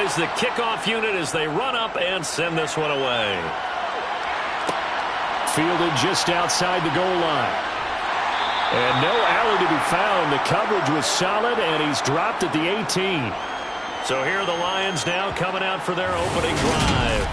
deploys the kickoff unit as they run up and send this one away. Fielded just outside the goal line. And no alley to be found. The coverage was solid, and he's dropped at the 18. So here are the Lions now coming out for their opening drive.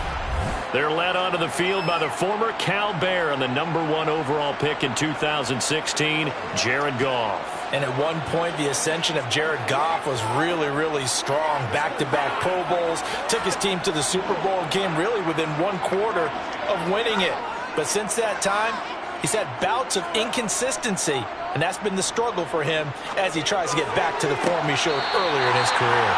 They're led onto the field by the former Cal Bear and the #1 overall pick in 2016, Jared Goff. And at one point, the ascension of Jared Goff was really, really strong. Back-to-back Pro Bowls, took his team to the Super Bowl, and came really within one quarter of winning it. But since that time, he's had bouts of inconsistency, and that's been the struggle for him as he tries to get back to the form he showed earlier in his career.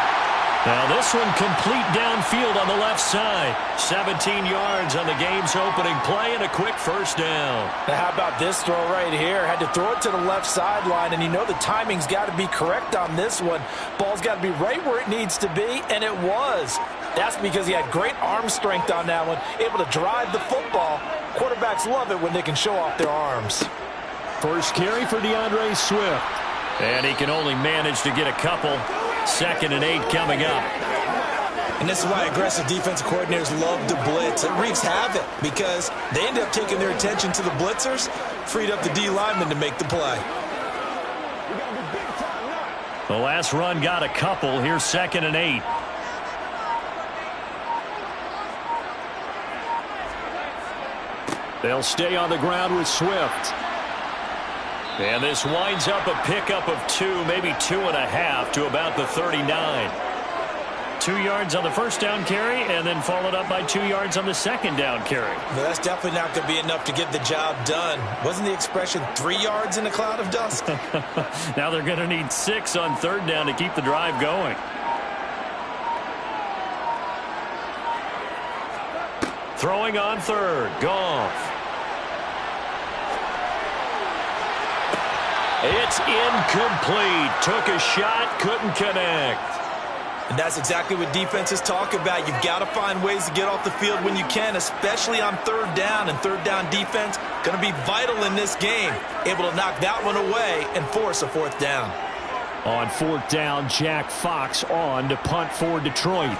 Now this one complete downfield on the left side. 17 yards on the game's opening play and a quick first down. Now how about this throw right here? Had to throw it to the left sideline, and you know the timing's got to be correct on this one. Ball's got to be right where it needs to be, and it was. That's because he had great arm strength on that one, able to drive the football. Quarterbacks love it when they can show off their arms. First carry for DeAndre Swift. And he can only manage to get a couple. 2nd and 8 coming up. And this is why aggressive defensive coordinators love to blitz. It wreaks havoc because they end up taking their attention to the blitzers, freed up the D lineman to make the play. The last run got a couple. Here's 2nd and 8. They'll stay on the ground with Swift. And this winds up a pickup of 2, maybe 2.5 to about the 39. 2 yards on the first down carry and then followed up by 2 yards on the second down carry. Well, that's definitely not going to be enough to get the job done. Wasn't the expression 3 yards in a cloud of dust? Now they're going to need 6 on 3rd down to keep the drive going. Throwing on 3rd, Goff. It's incomplete. Took a shot, couldn't connect. And that's exactly what defenses talk about. You've got to find ways to get off the field when you can, especially on 3rd down. And 3rd down defense going to be vital in this game. Able to knock that one away and force a 4th down. On 4th down, Jack Fox on to punt for Detroit.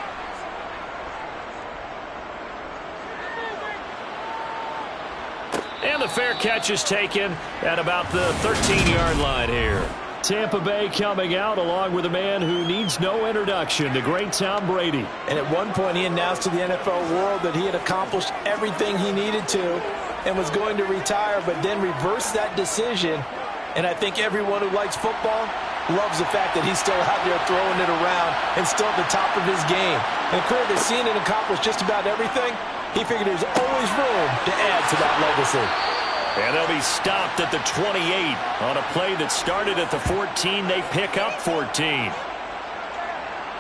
And the fair catch is taken at about the 13-yard line here. Tampa Bay coming out along with a man who needs no introduction, the great Tom Brady. And at one point he announced to the NFL world that he had accomplished everything he needed to and was going to retire, but then reversed that decision. And I think everyone who likes football loves the fact that he's still out there throwing it around and still at the top of his game. In a career that's seen and accomplished just about everything, he figured there's always room to add to that legacy. And they'll be stopped at the 28 on a play that started at the 14. They pick up 14.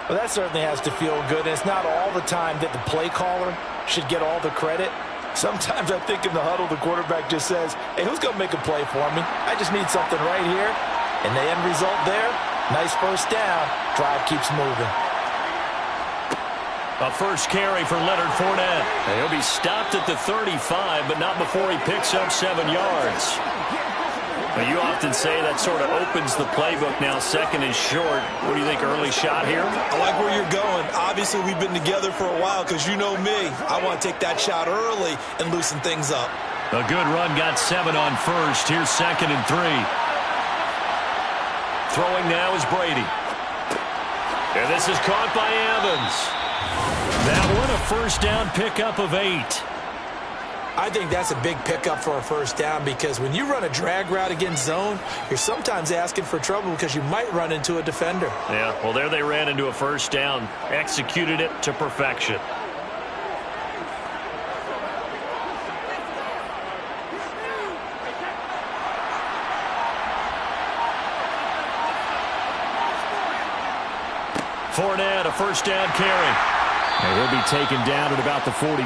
Well, that certainly has to feel good. And it's not all the time that the play caller should get all the credit. Sometimes I think in the huddle, the quarterback just says, hey, who's going to make a play for me? I just need something right here. And the end result there, nice first down. Drive keeps moving. A first carry for Leonard Fournette. And he'll be stopped at the 35, but not before he picks up 7 yards. Well, you often say that sort of opens the playbook now, 2nd and short. What do you think, early shot here? I like where you're going. Obviously, we've been together for a while because you know me. I want to take that shot early and loosen things up. A good run, got 7 on first. Here's 2nd and 3. Throwing now is Brady. And this is caught by Evans. That one a first down pickup of 8. I think that's a big pickup for a first down because when you run a drag route against zone, you're sometimes asking for trouble because you might run into a defender. Yeah, well, there they ran into a first down. Executed it to perfection. Fournette, a first down carry. And he'll be taken down at about the 45.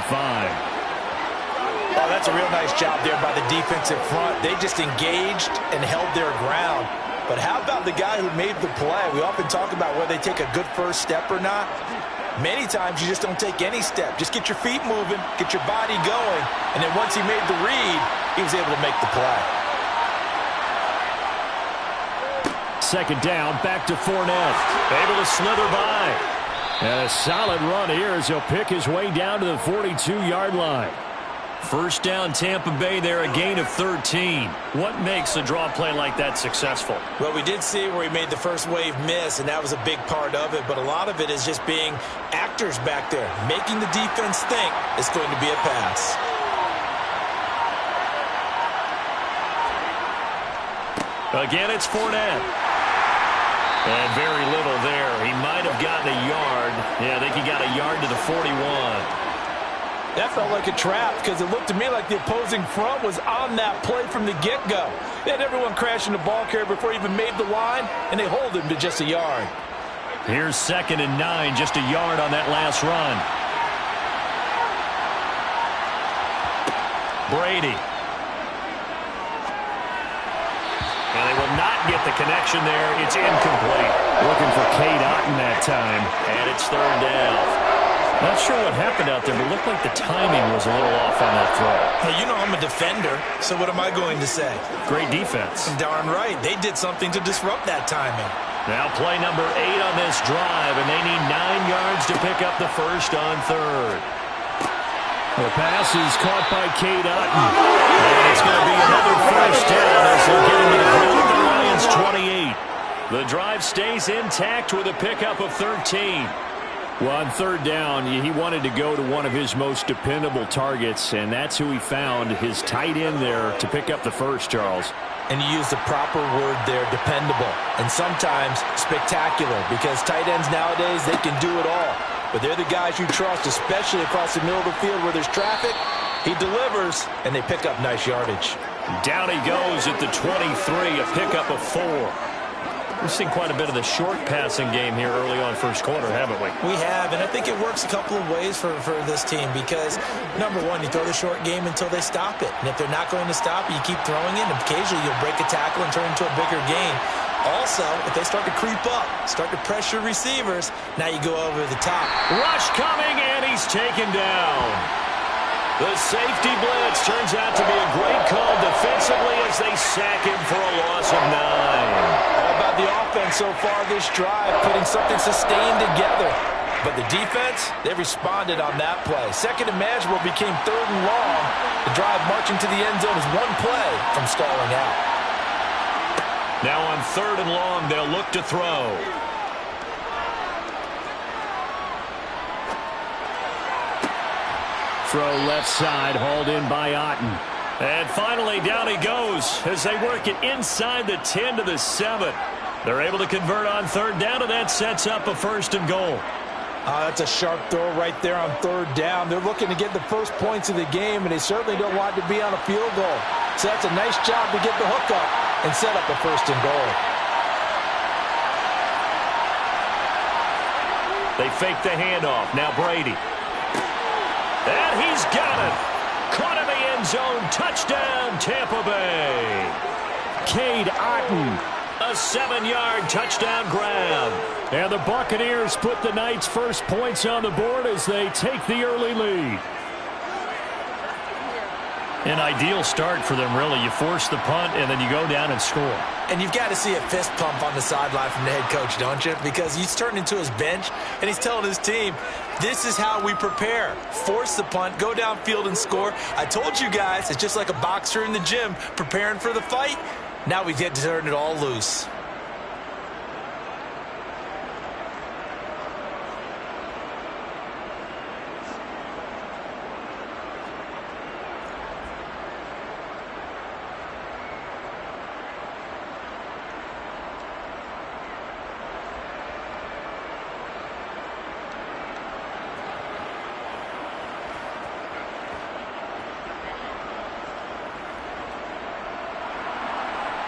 Oh, that's a real nice job there by the defensive front. They just engaged and held their ground. But how about the guy who made the play? We often talk about whether they take a good first step or not. Many times you just don't take any step. Just get your feet moving, get your body going, and then once he made the read, he was able to make the play. 2nd down, back to Fournette. Able to slither by. And a solid run here as he'll pick his way down to the 42-yard line. First down, Tampa Bay there, a gain of 13. What makes a draw play like that successful? Well, we did see where he made the first wave miss, and that was a big part of it. But a lot of it is just being actors back there, making the defense think it's going to be a pass. Again, it's Fournette. And very little there. He might have gotten a yard. Yeah, I think he got a yard to the 41. That felt like a trap because it looked to me like the opposing front was on that play from the get-go. They had everyone crashing the ball carrier before he even made the line, and they hold him to just a yard. Here's 2nd and 9, just a yard on that last run. Brady. And they will not get the connection there. It's incomplete. Looking for Cade Otton that time. And it's 3rd down. Not sure what happened out there, but it looked like the timing was a little off on that throw. Hey, you know I'm a defender, so what am I going to say? Great defense. Darn right. They did something to disrupt that timing. Now play number 8 on this drive, and they need 9 yards to pick up the first on 3rd. The pass is caught by Cade Otton. And it's going to be another first down as they'll get into the ground at the Lions 28. The drive stays intact with a pickup of 13. Well, on 3rd down, he wanted to go to one of his most dependable targets, and that's who he found, his tight end there, to pick up the first, Charles. And you use the proper word there, dependable, and sometimes spectacular, because tight ends nowadays, they can do it all. But they're the guys you trust, especially across the middle of the field where there's traffic. He delivers, and they pick up nice yardage. Down he goes at the 23, a pickup of 4. We've seen quite a bit of the short passing game here early on first quarter, haven't we? We have, and I think it works a couple of ways for this team because, number one, you throw the short game until they stop it. And if they're not going to stop it, you keep throwing it, and occasionally you'll break a tackle and turn into a bigger gain. Also, if they start to creep up, start to pressure receivers, now you go over the top. Rush coming, and he's taken down. The safety blitz turns out to be a great call defensively as they sack him for a loss of 9. All about the offense so far this drive, putting something sustained together. But the defense, they responded on that play. 2nd and manageable became 3rd and long. The drive marching to the end zone is one play from stalling out. Now on 3rd and long, they'll look to throw. Throw left side, hauled in by Otton. And finally, down he goes as they work it inside the 10 to the 7. They're able to convert on 3rd down, and that sets up a 1st and goal. That's a sharp throw right there on 3rd down. They're looking to get the first points of the game, and they certainly don't want to be on a field goal. So that's a nice job to get the hook up and set up a 1st and goal. They fake the handoff. Now Brady. And he's got it. Caught in the end zone. Touchdown, Tampa Bay. Cade Otton. A 7-yard touchdown grab. And the Buccaneers put the Knights' first points on the board as they take the early lead. An ideal start for them, really. You force the punt, and then you go down and score. And you've got to see a fist pump on the sideline from the head coach, don't you? Because he's turned into his bench, and he's telling his team, this is how we prepare. Force the punt, go downfield and score. I told you guys, it's just like a boxer in the gym preparing for the fight. Now we get to turn it all loose.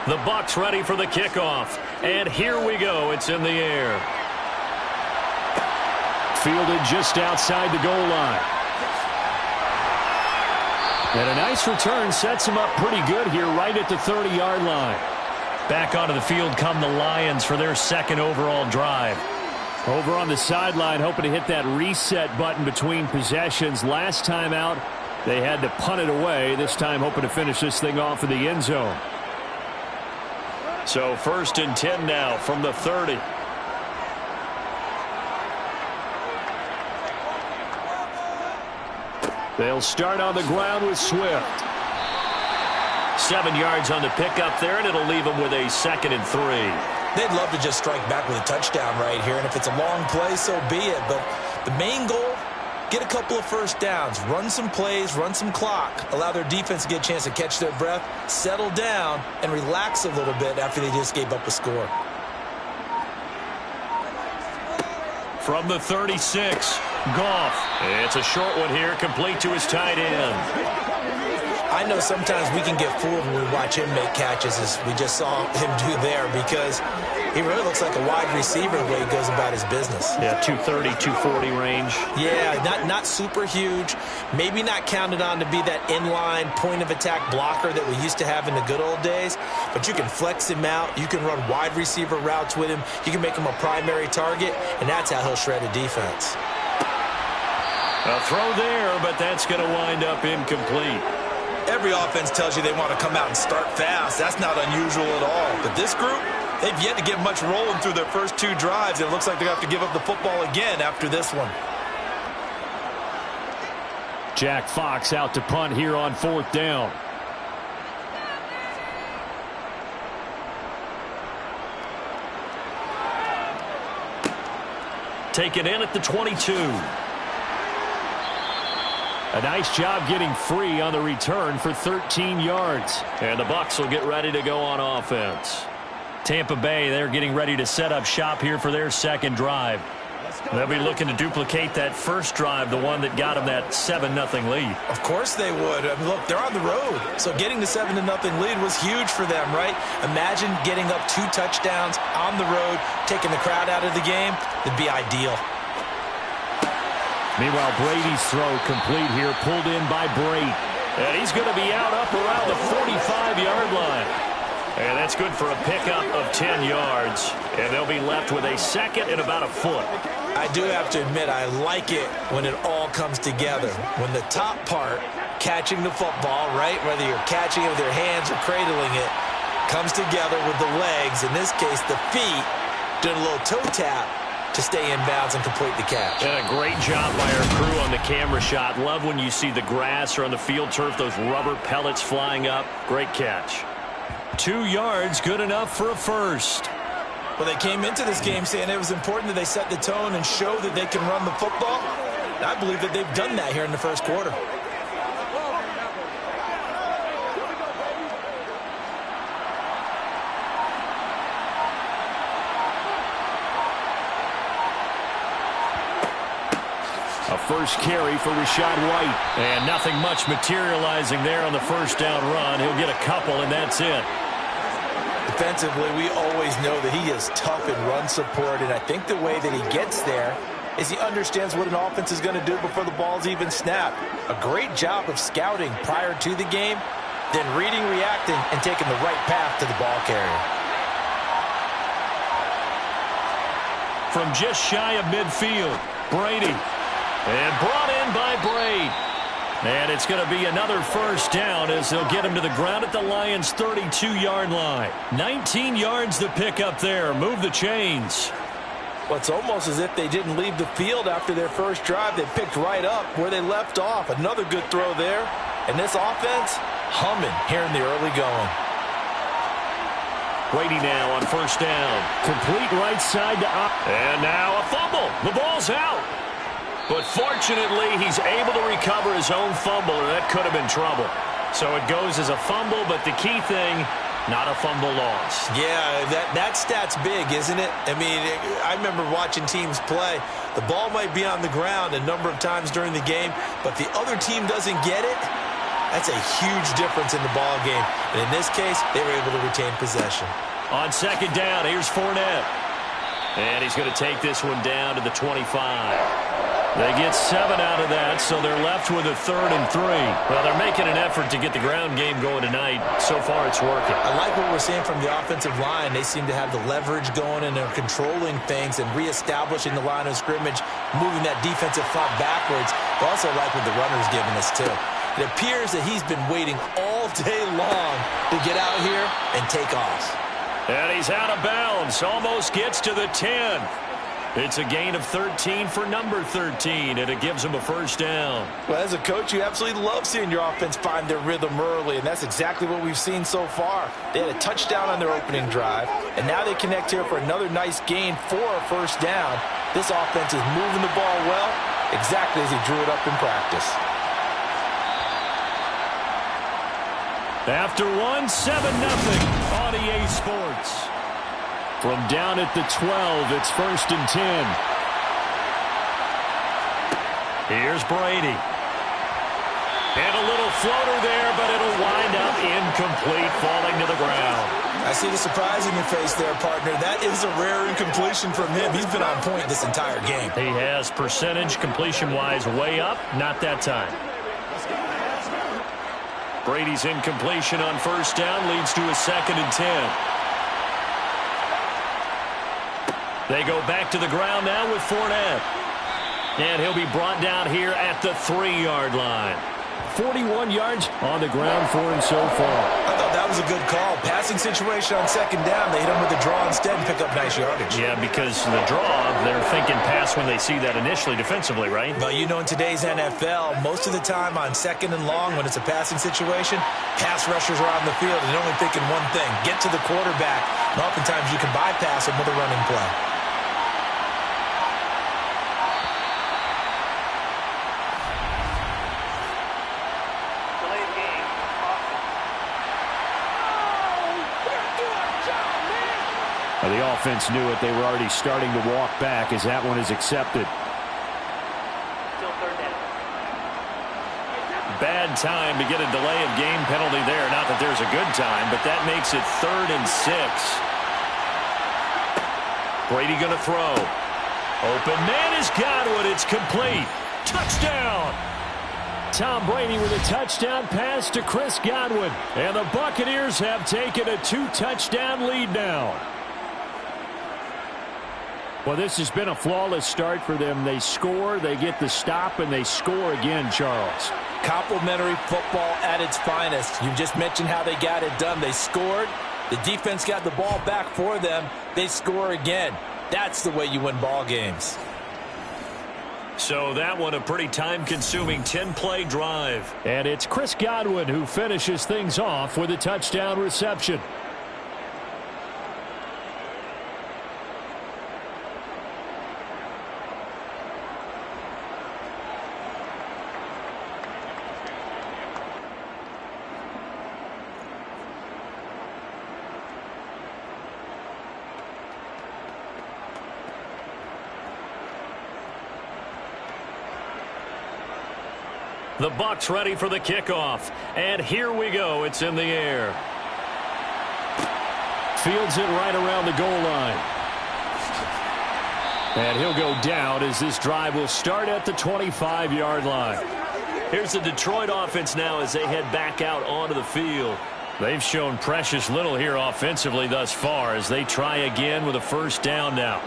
The Bucs ready for the kickoff. And here we go. It's in the air. Fielded just outside the goal line. And a nice return sets him up pretty good here right at the 30-yard line. Back onto the field come the Lions for their 2nd overall drive. Over on the sideline, hoping to hit that reset button between possessions. Last time out, they had to punt it away. This time hoping to finish this thing off in the end zone. So 1st and 10 now from the 30. They'll start on the ground with Swift. 7 yards on the pickup there, and it'll leave them with a 2nd and 3. They'd love to just strike back with a touchdown right here, and if it's a long play, so be it. But the main goal, get a couple of first downs, run some plays, run some clock, allow their defense to get a chance to catch their breath, settle down, and relax a little bit after they just gave up a score. From the 36, Goff. It's a short one here, complete to his tight end. I know sometimes we can get fooled when we watch him make catches, as we just saw him do there, because he really looks like a wide receiver the way he goes about his business. Yeah, 230, 240 range. Yeah, not super huge. Maybe not counted on to be that inline point-of-attack blocker that we used to have in the good old days, but you can flex him out. You can run wide receiver routes with him. You can make him a primary target, and that's how he'll shred a defense. A throw there, but that's going to wind up incomplete. Every offense tells you they want to come out and start fast. That's not unusual at all. But this group, they've yet to get much rolling through their first 2 drives. And it looks like they're going to have to give up the football again after this one. Jack Fox out to punt here on 4th down. Taken in at the 22. A nice job getting free on the return for 13 yards. And the Bucs will get ready to go on offense. Tampa Bay, they're getting ready to set up shop here for their second drive. They'll be looking to duplicate that first drive, the one that got them that 7-0 lead. Of course they would. I mean, look, they're on the road. So getting the 7-0 lead was huge for them, right? Imagine getting up 2 touchdowns on the road, taking the crowd out of the game. It'd be ideal. Meanwhile, Brady's throw complete here, pulled in by Brady. And he's going to be out up around the 45-yard line. And that's good for a pickup of 10 yards. And they'll be left with a 2nd and about a foot. I do have to admit, I like it when it all comes together. When the top part, catching the football, right, whether you're catching it with your hands or cradling it, comes together with the legs, in this case the feet, doing a little toe tap to stay in bounds and complete the catch. And a great job by our crew on the camera shot. Love when you see the grass or on the field turf, those rubber pellets flying up. Great catch. 2 yards, good enough for a first. Well, they came into this game saying it was important that they set the tone and show that they can run the football. And I believe that they've done that here in the first quarter. A first carry for Rachaad White. And nothing much materializing there on the first down run. He'll get a couple, and that's it. Defensively, we always know that he is tough in run support, and I think the way that he gets there is he understands what an offense is going to do before the ball's even snapped. A great job of scouting prior to the game, then reading, reacting, and taking the right path to the ball carrier. From just shy of midfield, Brady. And brought in by Brady. And it's going to be another first down as they'll get him to the ground at the Lions' 32-yard line. 19 yards to pick up there. Move the chains. Well, it's almost as if they didn't leave the field after their first drive. They picked right up where they left off. Another good throw there. And this offense, humming here in the early going. Brady now on first down. Complete right side to up. And now a fumble. The ball's out. But fortunately, he's able to recover his own fumble, or that could have been trouble. So it goes as a fumble, but the key thing, not a fumble loss. Yeah, that stat's big, isn't it? I mean, I remember watching teams play. The ball might be on the ground a number of times during the game, but the other team doesn't get it. That's a huge difference in the ball game. And in this case, they were able to retain possession. On second down, here's Fournette. And he's going to take this one down to the 25. They get 7 out of that, so they're left with a 3rd and 3. Well, they're making an effort to get the ground game going tonight. So far, it's working. I like what we're seeing from the offensive line. They seem to have the leverage going, and they're controlling things and reestablishing the line of scrimmage, moving that defensive front backwards. I also like what the runner's giving us, too. It appears that he's been waiting all day long to get out here and take off. And he's out of bounds. Almost gets to the 10. It's a gain of 13 for number 13, and it gives them a first down. Well, as a coach, you absolutely love seeing your offense find their rhythm early, and that's exactly what we've seen so far. They had a touchdown on their opening drive, and now they connect here for another nice gain for a first down. This offense is moving the ball well, exactly as he drew it up in practice. After 1, 7-0 on EA Sports. From down at the 12, it's 1st and 10. Here's Brady. And a little floater there, but it'll wind up incomplete, falling to the ground. I see the surprise in your face there, partner. That is a rare incompletion from him. He's been on point this entire game. He has percentage completion-wise way up, not that time. Brady's incompletion on first down leads to a 2nd and 10. They go back to the ground now with Fournette. And he'll be brought down here at the 3-yard line. 41 yards on the ground for him so far. I thought that was a good call. Passing situation on 2nd down. They hit him with a draw instead and pick up nice yardage. Yeah, because the draw, they're thinking pass when they see that initially defensively, right? Well, you know, in today's NFL, most of the time on 2nd and long, when it's a passing situation, pass rushers are on the field and they're only thinking one thing, get to the quarterback. And oftentimes you can bypass him with a running play. The offense knew it. They were already starting to walk back as that one is accepted. Still 3rd down. Bad time to get a delay of game penalty there. Not that there's a good time, but that makes it 3rd and 6. Brady going to throw. Open man is Godwin. It's complete. Touchdown. Tom Brady with a touchdown pass to Chris Godwin. And the Buccaneers have taken a 2-touchdown lead now. Well, this has been a flawless start for them. They score, they get the stop, and they score again, Charles. Complimentary football at its finest. You just mentioned how they got it done. They scored. The defense got the ball back for them. They score again. That's the way you win ball games. So that one a pretty time-consuming 10-play drive. And it's Chris Godwin who finishes things off with a touchdown reception. The Bucs ready for the kickoff. And here we go. It's in the air. Fields it right around the goal line. And he'll go down as this drive will start at the 25-yard line. Here's the Detroit offense now as they head back out onto the field. They've shown precious little here offensively thus far as they try again with a first down now.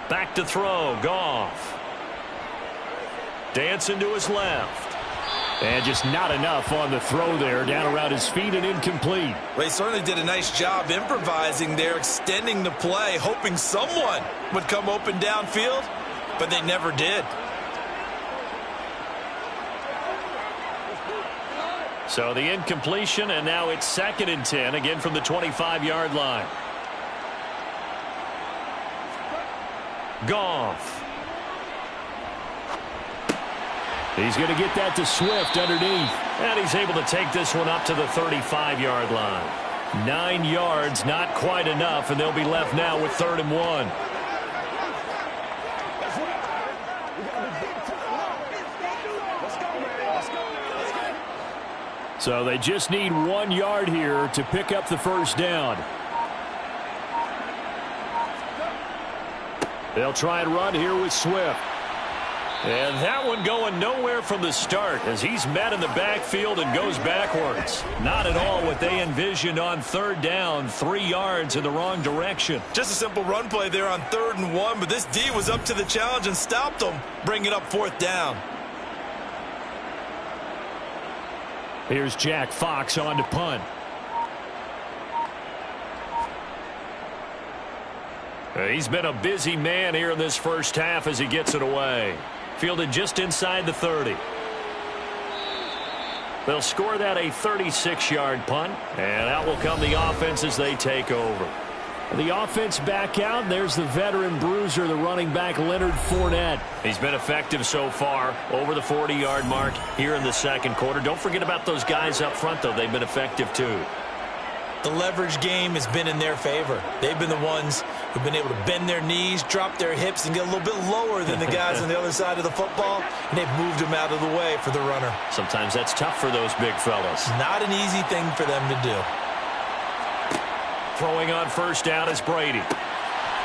Back to throw, Goff. Dancing to his left. And just not enough on the throw there, down around his feet and incomplete. They certainly did a nice job improvising there, extending the play, hoping someone would come open downfield, but they never did. So the incompletion, and now it's 2nd and 10, again from the 25-yard line. Goff. He's going to get that to Swift underneath. And he's able to take this one up to the 35-yard line. 9 yards, not quite enough, and they'll be left now with 3rd and 1. So they just need 1 yard here to pick up the first down. They'll try and run here with Swift. And that one going nowhere from the start as he's met in the backfield and goes backwards. Not at all what they envisioned on 3rd down, 3 yards in the wrong direction. Just a simple run play there on 3rd and 1, but this D was up to the challenge and stopped them, bringing up 4th down. Here's Jack Fox on to punt. He's been a busy man here in this first half as he gets it away. Fielded just inside the 30. They'll score that a 36-yard punt, and out will come the offense as they take over. The offense back out. There's the veteran bruiser, the running back, Leonard Fournette. He's been effective so far, over the 40-yard mark here in the second quarter. Don't forget about those guys up front, though. They've been effective, too. The leverage game has been in their favor. They've been the ones who've been able to bend their knees, drop their hips, and get a little bit lower than the guys on the other side of the football, and they've moved them out of the way for the runner. Sometimes that's tough for those big fellas. Not an easy thing for them to do. Throwing on first down is Brady.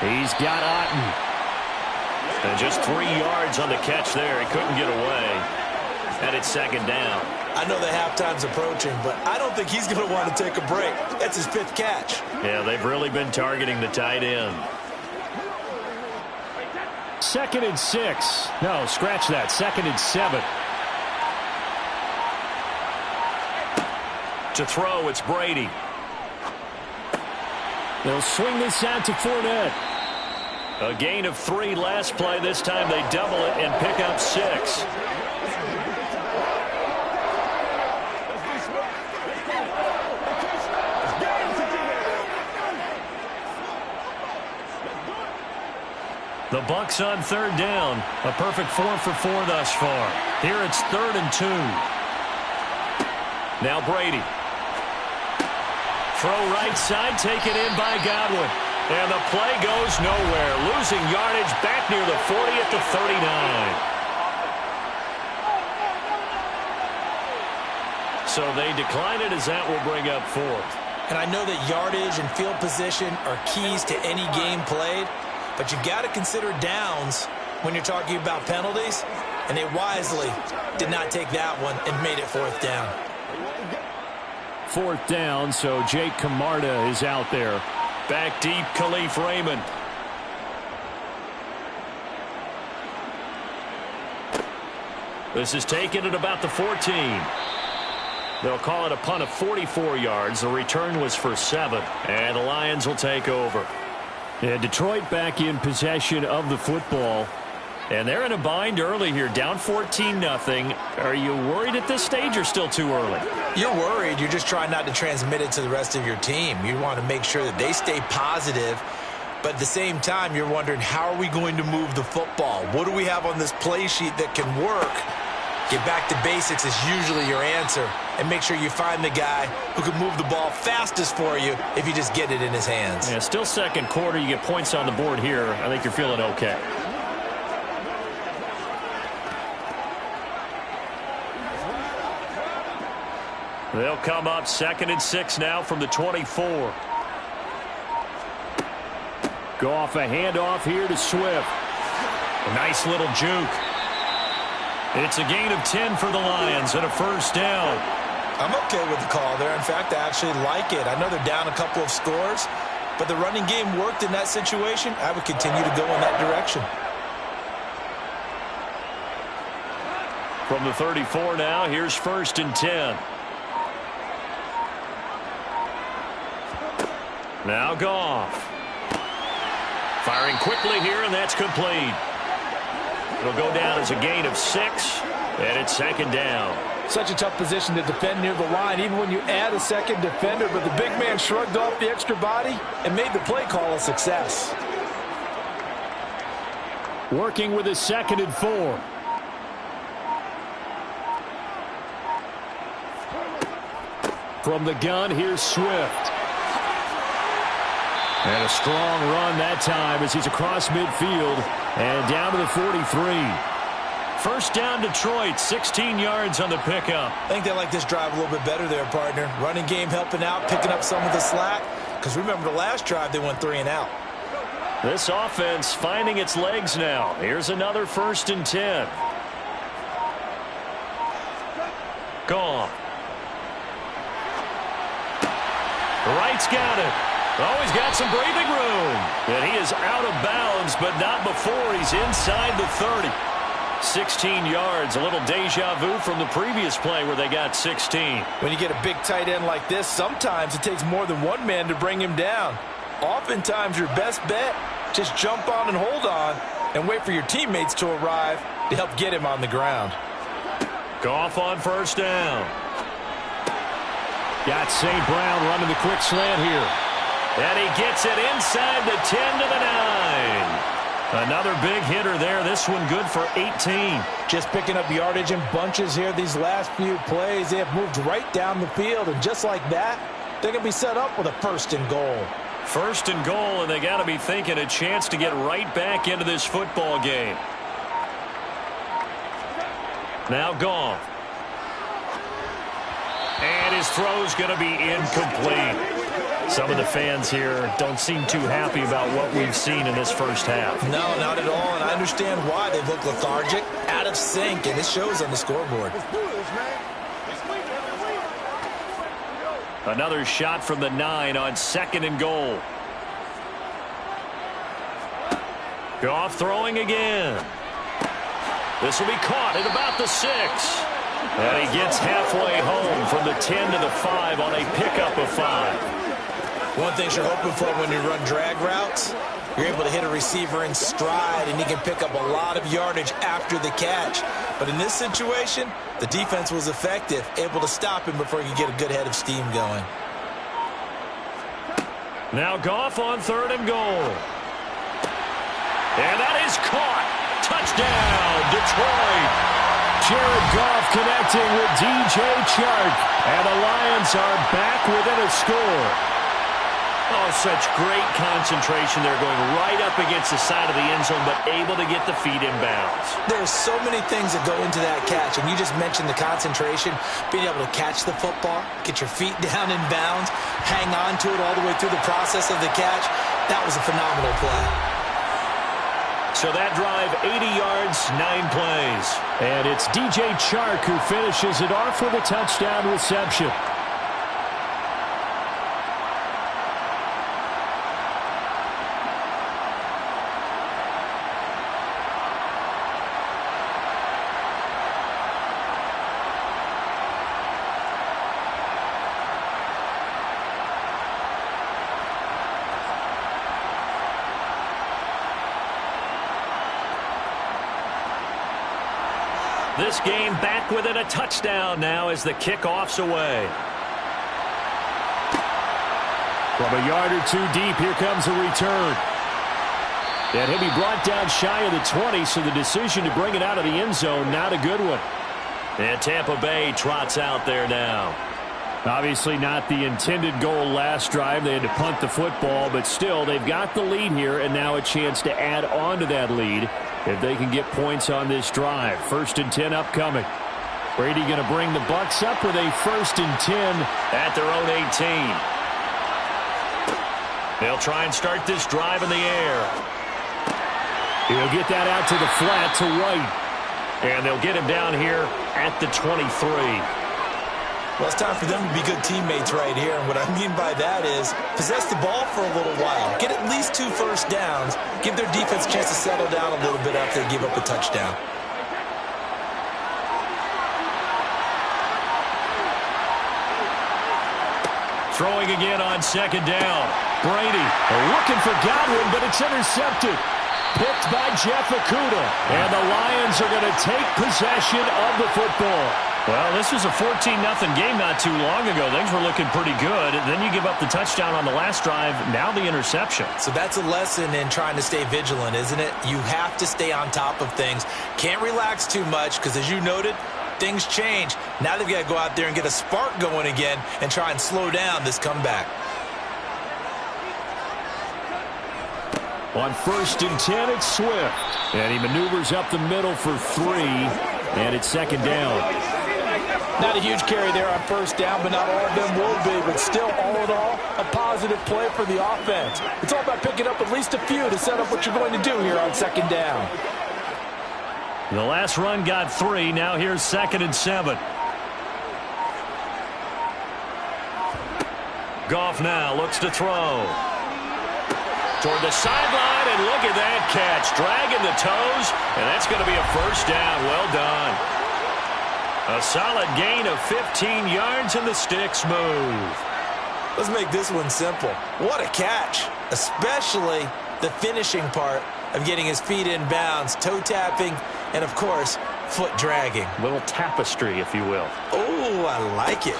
He's got Otten. And just 3 yards on the catch there. He couldn't get away. And it's second down. I know the halftime's approaching, but I don't think he's going to want to take a break. That's his 5th catch. Yeah, they've really been targeting the tight end. 2nd and 6. No, scratch that. 2nd and 7. To throw, it's Brady. They'll swing this out to Fournette. A gain of 3 last play. This time they double it and pick up 6. The Bucs on 3rd down. A perfect 4 for 4 thus far. Here it's 3rd and 2. Now Brady. Throw right side, taken in by Godwin. And the play goes nowhere. Losing yardage back near the 40 at the 39. So they decline it as that will bring up 4th. And I know that yardage and field position are keys to any game played, but you got to consider downs when you're talking about penalties, and they wisely did not take that one and made it 4th down. 4th down, so Jake Camarda is out there. Back deep, Khalif Raymond. This is taken at about the 14. They'll call it a punt of 44 yards. The return was for 7, and the Lions will take over. Yeah, Detroit back in possession of the football. And they're in a bind early here, down 14-0. Are you worried at this stage or still too early? You're worried. You're just trying not to transmit it to the rest of your team. You want to make sure that they stay positive. But at the same time, you're wondering, how are we going to move the football? What do we have on this play sheet that can work? Get back to basics is usually your answer. And make sure you find the guy who can move the ball fastest for you if you just get it in his hands. Yeah, still second quarter. You get points on the board here. I think you're feeling okay. They'll come up 2nd and 6 now from the 24. Goff, a handoff here to Swift. A nice little juke. It's a gain of 10 for the Lions and a first down. I'm okay with the call there. In fact, I actually like it. I know they're down a couple of scores, but the running game worked in that situation. I would continue to go in that direction. From the 34 now, here's 1st and 10. Now Goff. Firing quickly here, and that's complete. It'll go down as a gain of 6, and it's 2nd down. Such a tough position to defend near the line, even when you add a second defender, but the big man shrugged off the extra body and made the play call a success. Working with his 2nd and 4. From the gun, here's Swift. And a strong run that time as he's across midfield and down to the 43. First down, Detroit, 16 yards on the pickup. I think they like this drive a little bit better there, partner. Running game helping out, picking up some of the slack. Because remember, the last drive, they went 3 and out. This offense finding its legs now. Here's another 1st and 10. Gone. Wright's got it. Oh, he's got some breathing room. And he is out of bounds, but not before he's inside the 30. 16 yards, a little deja vu from the previous play where they got 16. When you get a big tight end like this, sometimes it takes more than one man to bring him down. Oftentimes, your best bet, just jump on and hold on and wait for your teammates to arrive to help get him on the ground. Goff on first down. Got St. Brown running the quick slant here. And he gets it inside the 10 to the 9. Another big hitter there. This one good for 18. Just picking up yardage in bunches here these last few plays. They have moved right down the field, and just like that, they're going to be set up with a 1st and goal. 1st and goal, and they got to be thinking a chance to get right back into this football game. Now Goff. And his throw's going to be incomplete. Some of the fans here don't seem too happy about what we've seen in this first half. No, not at all, and I understand why. They look lethargic, out of sync, and it shows on the scoreboard. Another shot from the 9 on 2nd and goal. Goff throwing again. This will be caught at about the 6. And he gets halfway home from the 10 to the 5 on a pickup of 5. One thing you're hoping for when you run drag routes, you're able to hit a receiver in stride, and he can pick up a lot of yardage after the catch. But in this situation, the defense was effective, able to stop him before he could get a good head of steam going. Now Goff on 3rd and goal. And that is caught. Touchdown, Detroit. Jared Goff connecting with DJ Chark. And the Lions are back within a score. Oh, such great concentration there, going right up against the side of the end zone, but able to get the feet in bounds. There's so many things that go into that catch, and you just mentioned the concentration, being able to catch the football, get your feet down in bounds, hang on to it all the way through the process of the catch. That was a phenomenal play. So that drive, 80 yards, 9 plays. And it's DJ Chark who finishes it off with a touchdown reception. This game back within a touchdown now as the kickoff's away. From a yard or two deep, here comes a return. And he'll be brought down shy of the 20, so the decision to bring it out of the end zone, not a good one. And Tampa Bay trots out there now. Obviously not the intended goal last drive. They had to punt the football, but still, they've got the lead here, and now a chance to add on to that lead if they can get points on this drive. 1st and 10 upcoming. Brady going to bring the Bucs up with a 1st and 10 at their own 18. They'll try and start this drive in the air. He'll get that out to the flat to White. And they'll get him down here at the 23. Well, it's time for them to be good teammates right here. And what I mean by that is possess the ball for a little while. Get at least 2 first downs. Give their defense a chance to settle down a little bit after they give up a touchdown. Throwing again on 2nd down. Brady looking for Godwin, but it's intercepted. Picked by Jeff Okudah. And the Lions are going to take possession of the football. Well, this was a 14-0 game not too long ago. Things were looking pretty good. Then you give up the touchdown on the last drive. Now the interception. So that's a lesson in trying to stay vigilant, isn't it? You have to stay on top of things. Can't relax too much because, as you noted, things change. Now they've got to go out there and get a spark going again and try and slow down this comeback. On 1st and 10, it's Swift. And he maneuvers up the middle for 3. And it's 2nd down. Not a huge carry there on 1st down, but not all of them will be. But still, all in all, a positive play for the offense. It's all about picking up at least a few to set up what you're going to do here on 2nd down. The last run got 3. Now here's 2nd and 7. Goff now looks to throw. Toward the sideline, and look at that catch. Dragging the toes, and that's going to be a first down. Well done. A solid gain of 15 yards, and the sticks move. Let's make this one simple. What a catch, especially the finishing part of getting his feet in bounds, toe tapping, and, of course, foot dragging. Little tapestry, if you will. Oh, I like it.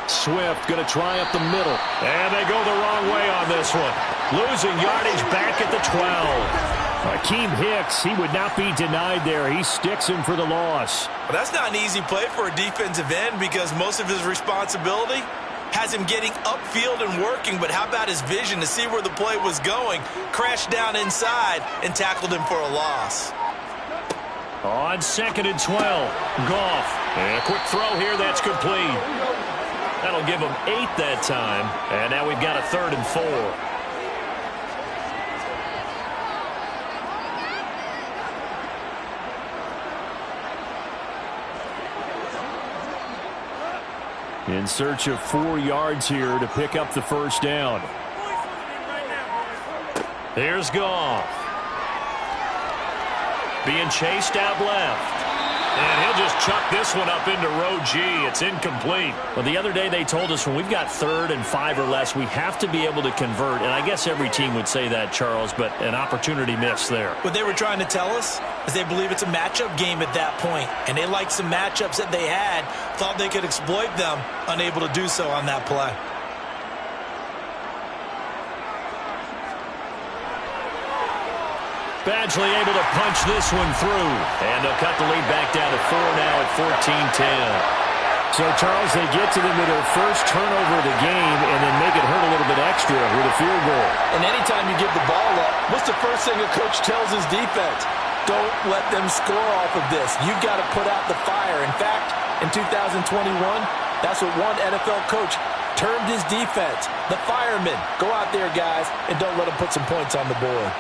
Swift going to try up the middle. And they go the wrong way on this one. Losing yardage back at the 12. Akeem Hicks, he would not be denied there. He sticks him for the loss. Well, that's not an easy play for a defensive end because most of his responsibility has him getting upfield and working, but how about his vision to see where the play was going, crashed down inside, and tackled him for a loss. On 2nd and 12, Goff. And a quick throw here, that's complete. That'll give him 8 that time, and now we've got a 3rd and 4. In search of 4 yards here to pick up the first down. Here's Goff. Being chased out left. And he'll just chuck this one up into row G. It's incomplete. Well, the other day they told us when we've got 3rd and 5 or less, we have to be able to convert. And I guess every team would say that, Charles, but an opportunity missed there. What they were trying to tell us is they believe it's a matchup game at that point. And they liked some matchups that they had, thought they could exploit them, unable to do so on that play. Badgley able to punch this one through. And they'll cut the lead back down to 4 now at 14-10. So, Charles, they get to them with their first turnover of the game and then make it hurt a little bit extra with a field goal. And anytime you give the ball up, what's the first thing a coach tells his defense? Don't let them score off of this. You've got to put out the fire. In fact, in 2021, that's what one NFL coach termed his defense. The firemen. Go out there, guys, and don't let them put some points on the board.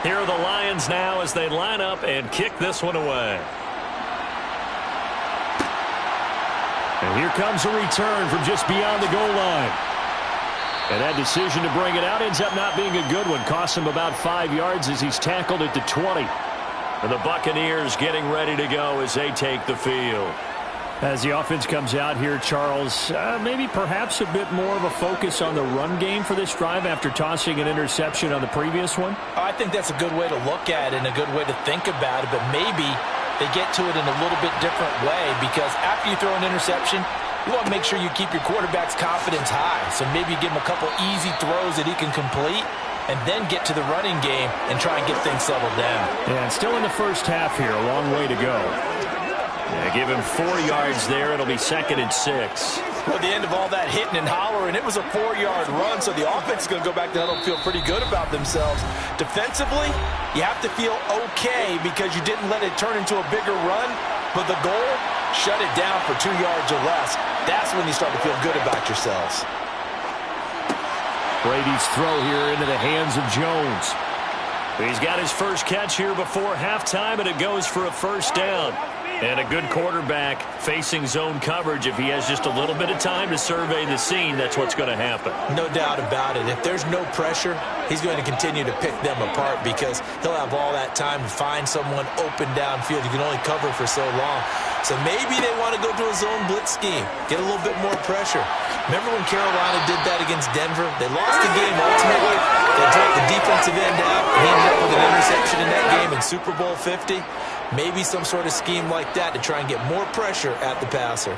Here are the Lions now as they line up and kick this one away. And here comes a return from just beyond the goal line. And that decision to bring it out ends up not being a good one. Costs him about 5 yards as he's tackled at the 20. And the Buccaneers getting ready to go as they take the field. As the offense comes out here, Charles, maybe perhaps a bit more of a focus on the run game for this drive after tossing an interception on the previous one? I think that's a good way to look at it and a good way to think about it, but maybe they get to it in a little bit different way because after you throw an interception, you want to make sure you keep your quarterback's confidence high. So maybe you give him a couple easy throws that he can complete and then get to the running game and try and get things settled down. Yeah, and still in the first half here, a long way to go. Yeah, give him 4 yards there. It'll be 2nd and 6. Well, at the end of all that hitting and hollering, it was a 4-yard run, so the offense is going to go back to huddle and feel pretty good about themselves. Defensively, you have to feel okay because you didn't let it turn into a bigger run, but the goal, shut it down for 2 yards or less. That's when you start to feel good about yourselves. Brady's throw here into the hands of Jones. He's got his first catch here before halftime, and it goes for a first down. And a good quarterback facing zone coverage. If he has just a little bit of time to survey the scene, that's what's going to happen. No doubt about it. If there's no pressure, he's going to continue to pick them apart because he'll have all that time to find someone open downfield. You can only cover for so long. So maybe they want to go to a zone blitz scheme, get a little bit more pressure. Remember when Carolina did that against Denver? They lost the game ultimately. They dropped the defensive end out, and he ended up with an interception in that game in Super Bowl 50. Maybe some sort of scheme like that to try and get more pressure at the passer.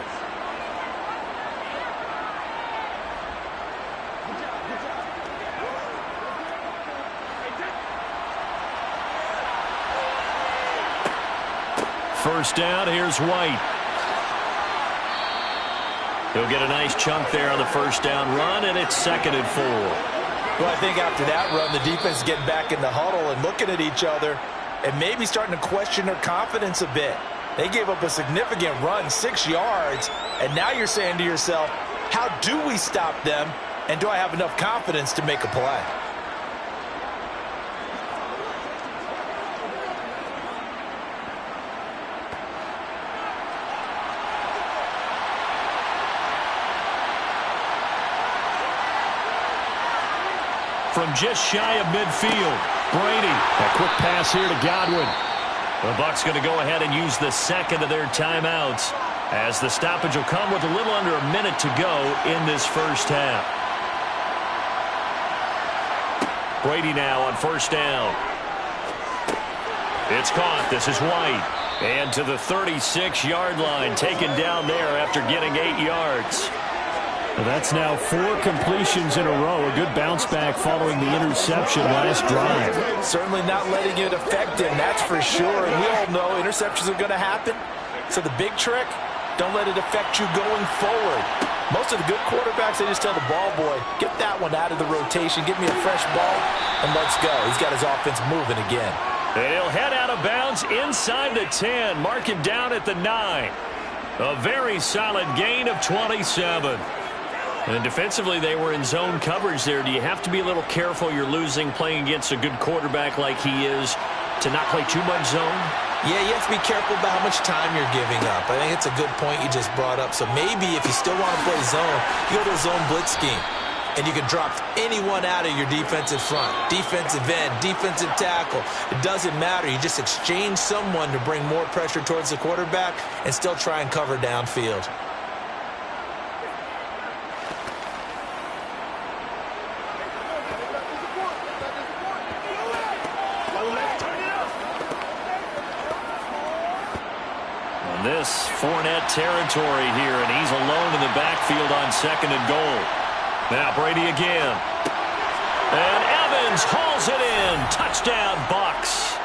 First down, here's White. He'll get a nice chunk there on the first down run, and it's 2nd and 4. Well, I think after that run, the defense is getting back in the huddle and looking at each other and maybe starting to question their confidence a bit. They gave up a significant run, 6 yards, and now you're saying to yourself, how do we stop them, and do I have enough confidence to make a play? from just shy of midfield. Brady. A quick pass here to Godwin. The Bucs going to go ahead and use the second of their timeouts, as the stoppage will come with a little under a minute to go in this first half. Brady now on first down. It's caught. This is White. And to the 36-yard line, taken down there after getting 8 yards. Well, that's now 4 completions in a row. A good bounce back following the interception last drive. Certainly not letting it affect him, that's for sure. And we all know interceptions are going to happen. So the big trick, don't let it affect you going forward. Most of the good quarterbacks, they just tell the ball boy, get that one out of the rotation, give me a fresh ball, and let's go. He's got his offense moving again. And he'll head out of bounds inside the 10, mark him down at the 9. A very solid gain of 27. And defensively, they were in zone coverage there. Do you have to be a little careful you're losing playing against a good quarterback like he is to not play too much zone? Yeah, you have to be careful about how much time you're giving up. I think it's a good point you just brought up. So maybe if you still want to play zone, you go to a zone blitz scheme. And you can drop anyone out of your defensive front. Defensive end, defensive tackle. It doesn't matter. You just exchange someone to bring more pressure towards the quarterback and still try and cover downfield. This Fournette territory here, and he's alone in the backfield on second and goal. Now Brady again. And Evans hauls it in. Touchdown, Bucs.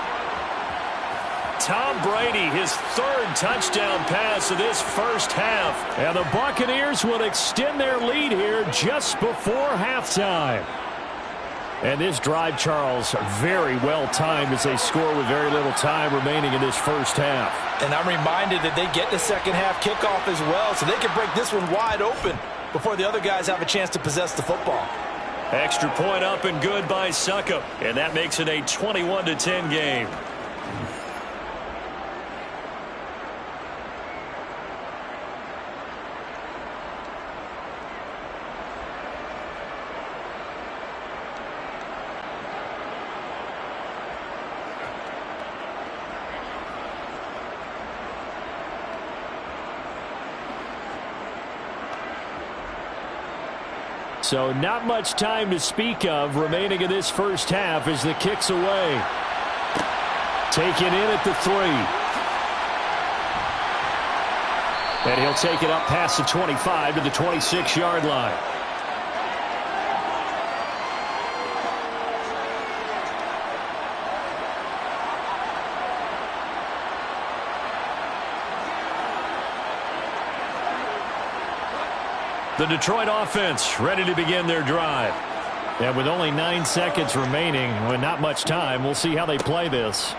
Tom Brady, his 3rd touchdown pass of this first half. And the Buccaneers will extend their lead here just before halftime. And this drive, Charles, very well timed as they score with very little time remaining in this first half. And I'm reminded that they get the second half kickoff as well, so they can break this one wide open before the other guys have a chance to possess the football. Extra point up and good by Succop. And that makes it a 21-10 game. So not much time to speak of remaining in this first half as the kick's away. Taken in at the 3. And he'll take it up past the 25 to the 26-yard line. The Detroit offense ready to begin their drive. And with only 9 seconds remaining, with not much time, we'll see how they play this.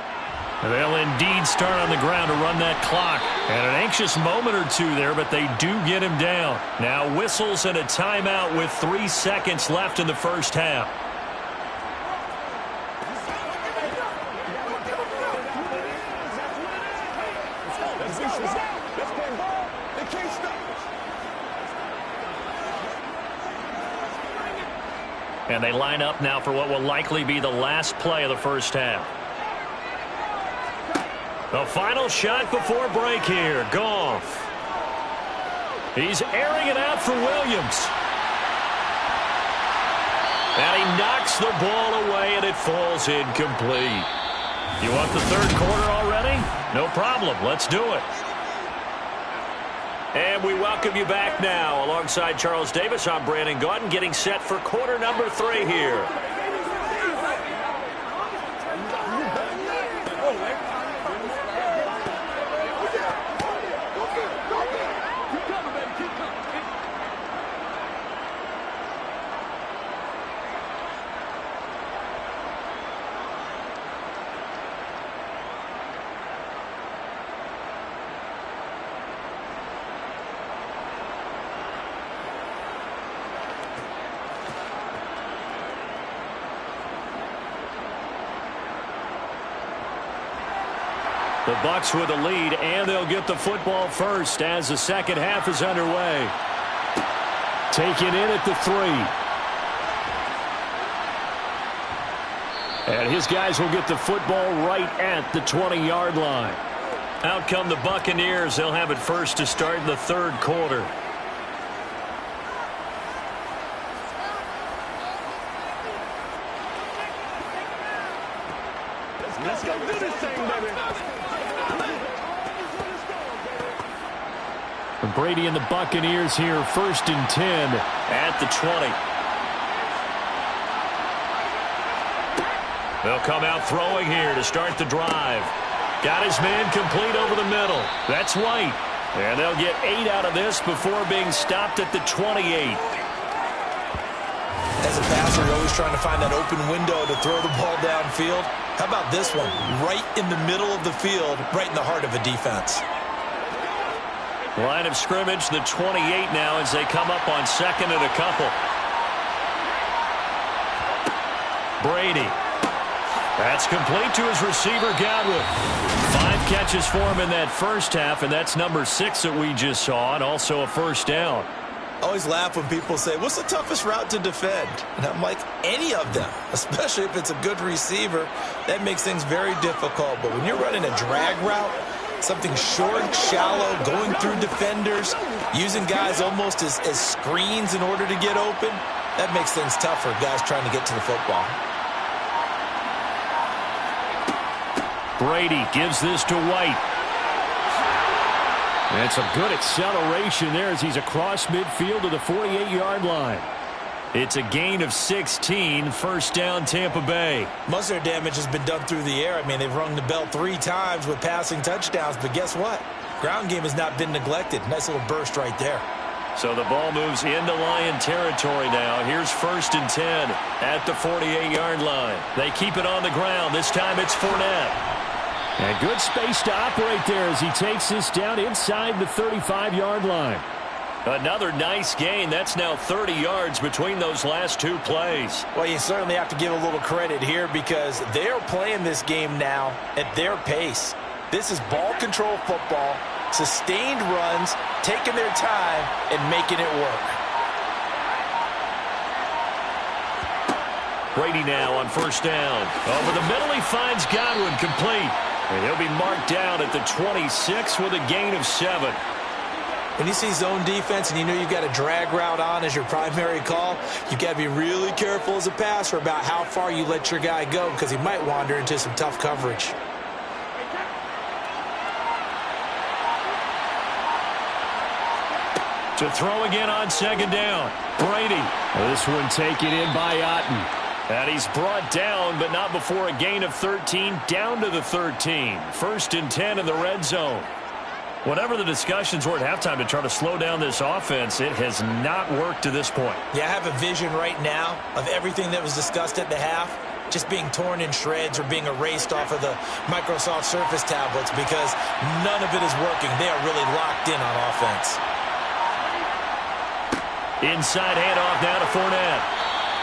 They'll indeed start on the ground to run that clock. And an anxious moment or two there, but they do get him down. Now whistles and a timeout with 3 seconds left in the first half. And they line up now for what will likely be the last play of the first half. The final shot before break here. Goff. He's airing it out for Williams. And he knocks the ball away, and it falls incomplete. You want the third quarter already? No problem. Let's do it. And we welcome you back now. Alongside Charles Davis, I'm Brandon Gaudin, getting set for quarter number 3 here. The Bucs with a lead, and they'll get the football first as the second half is underway. Taken in at the 3. And his guys will get the football right at the 20-yard line. Out come the Buccaneers. They'll have it first to start in the third quarter. Let's go do this thing, baby. Brady and the Buccaneers here, 1st and 10 at the 20. They'll come out throwing here to start the drive. Got his man complete over the middle. That's White. And they'll get 8 out of this before being stopped at the 28. As a passer, you're always trying to find that open window to throw the ball downfield. How about this one? Right in the middle of the field, right in the heart of a defense. Line of scrimmage, the 28 now as they come up on 2nd and a couple. Brady. That's complete to his receiver, Godwin. 5 catches for him in that first half, and that's number 6 that we just saw, and also a first down. I always laugh when people say, what's the toughest route to defend? And I'm like, any of them, especially if it's a good receiver. That makes things very difficult. But when you're running a drag route, something short, shallow, going through defenders, using guys almost as screens in order to get open, that makes things tough for guys trying to get to the football. Brady gives this to White. And some good acceleration there as he's across midfield to the 48-yard line. It's a gain of 16, first down Tampa Bay. Most of their damage has been done through the air. I mean, they've rung the bell 3 times with passing touchdowns, but guess what? Ground game has not been neglected. Nice little burst right there. So the ball moves into Lion territory now. Here's 1st and 10 at the 48-yard line. They keep it on the ground. This time it's Fournette. And good space to operate there as he takes this down inside the 35-yard line. Another nice gain. That's now 30 yards between those last 2 plays. Well, you certainly have to give a little credit here because they're playing this game now at their pace. This is ball control football, sustained runs, taking their time, and making it work. Brady now on 1st down. Over the middle, he finds Godwin complete. And he'll be marked down at the 26 with a gain of 7. When you see zone defense and you know you've got a drag route on as your primary call, you've got to be really careful as a passer about how far you let your guy go because he might wander into some tough coverage. To throw again on 2nd down. Brady. This one taken in by Otten. And he's brought down, but not before a gain of 13, down to the 13. 1st and 10 in the red zone. Whatever the discussions were at halftime to try to slow down this offense, it has not worked to this point. Yeah, I have a vision right now of everything that was discussed at the half just being torn in shreds or being erased off of the Microsoft Surface tablets because none of it is working. They are really locked in on offense. Inside handoff now to Fournette.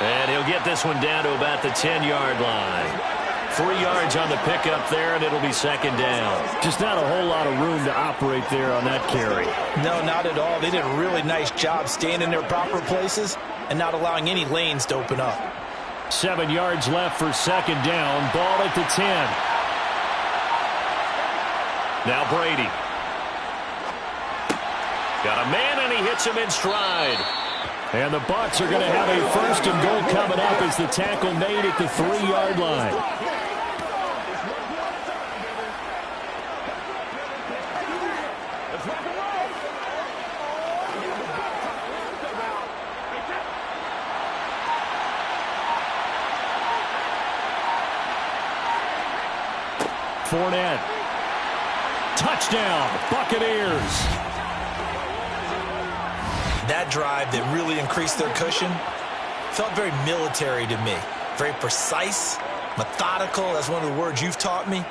And he'll get this one down to about the 10-yard line. 3 yards on the pickup there, and it'll be 2nd down. Just not a whole lot of room to operate there on that carry. No, not at all. They did a really nice job staying in their proper places and not allowing any lanes to open up. 7 yards left for 2nd down. Ball at the 10. Now Brady. Got a man, and he hits him in stride. And the Bucs are going to have a 1st and goal coming up as the tackle made at the 3-yard line. Fournette. Touchdown, Buccaneers. That drive that really increased their cushion felt very military to me. Very precise, methodical. That's one of the words you've taught me.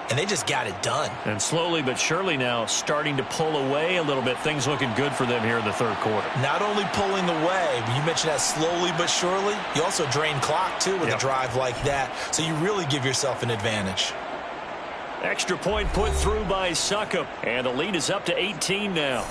And they just got it done. And slowly but surely now starting to pull away a little bit. Things looking good for them here in the third quarter. Not only pulling away, but you mentioned that slowly but surely. You also drain clock, too, with a drive like that. So you really give yourself an advantage. Extra point put through by Succop. And the lead is up to 18 now.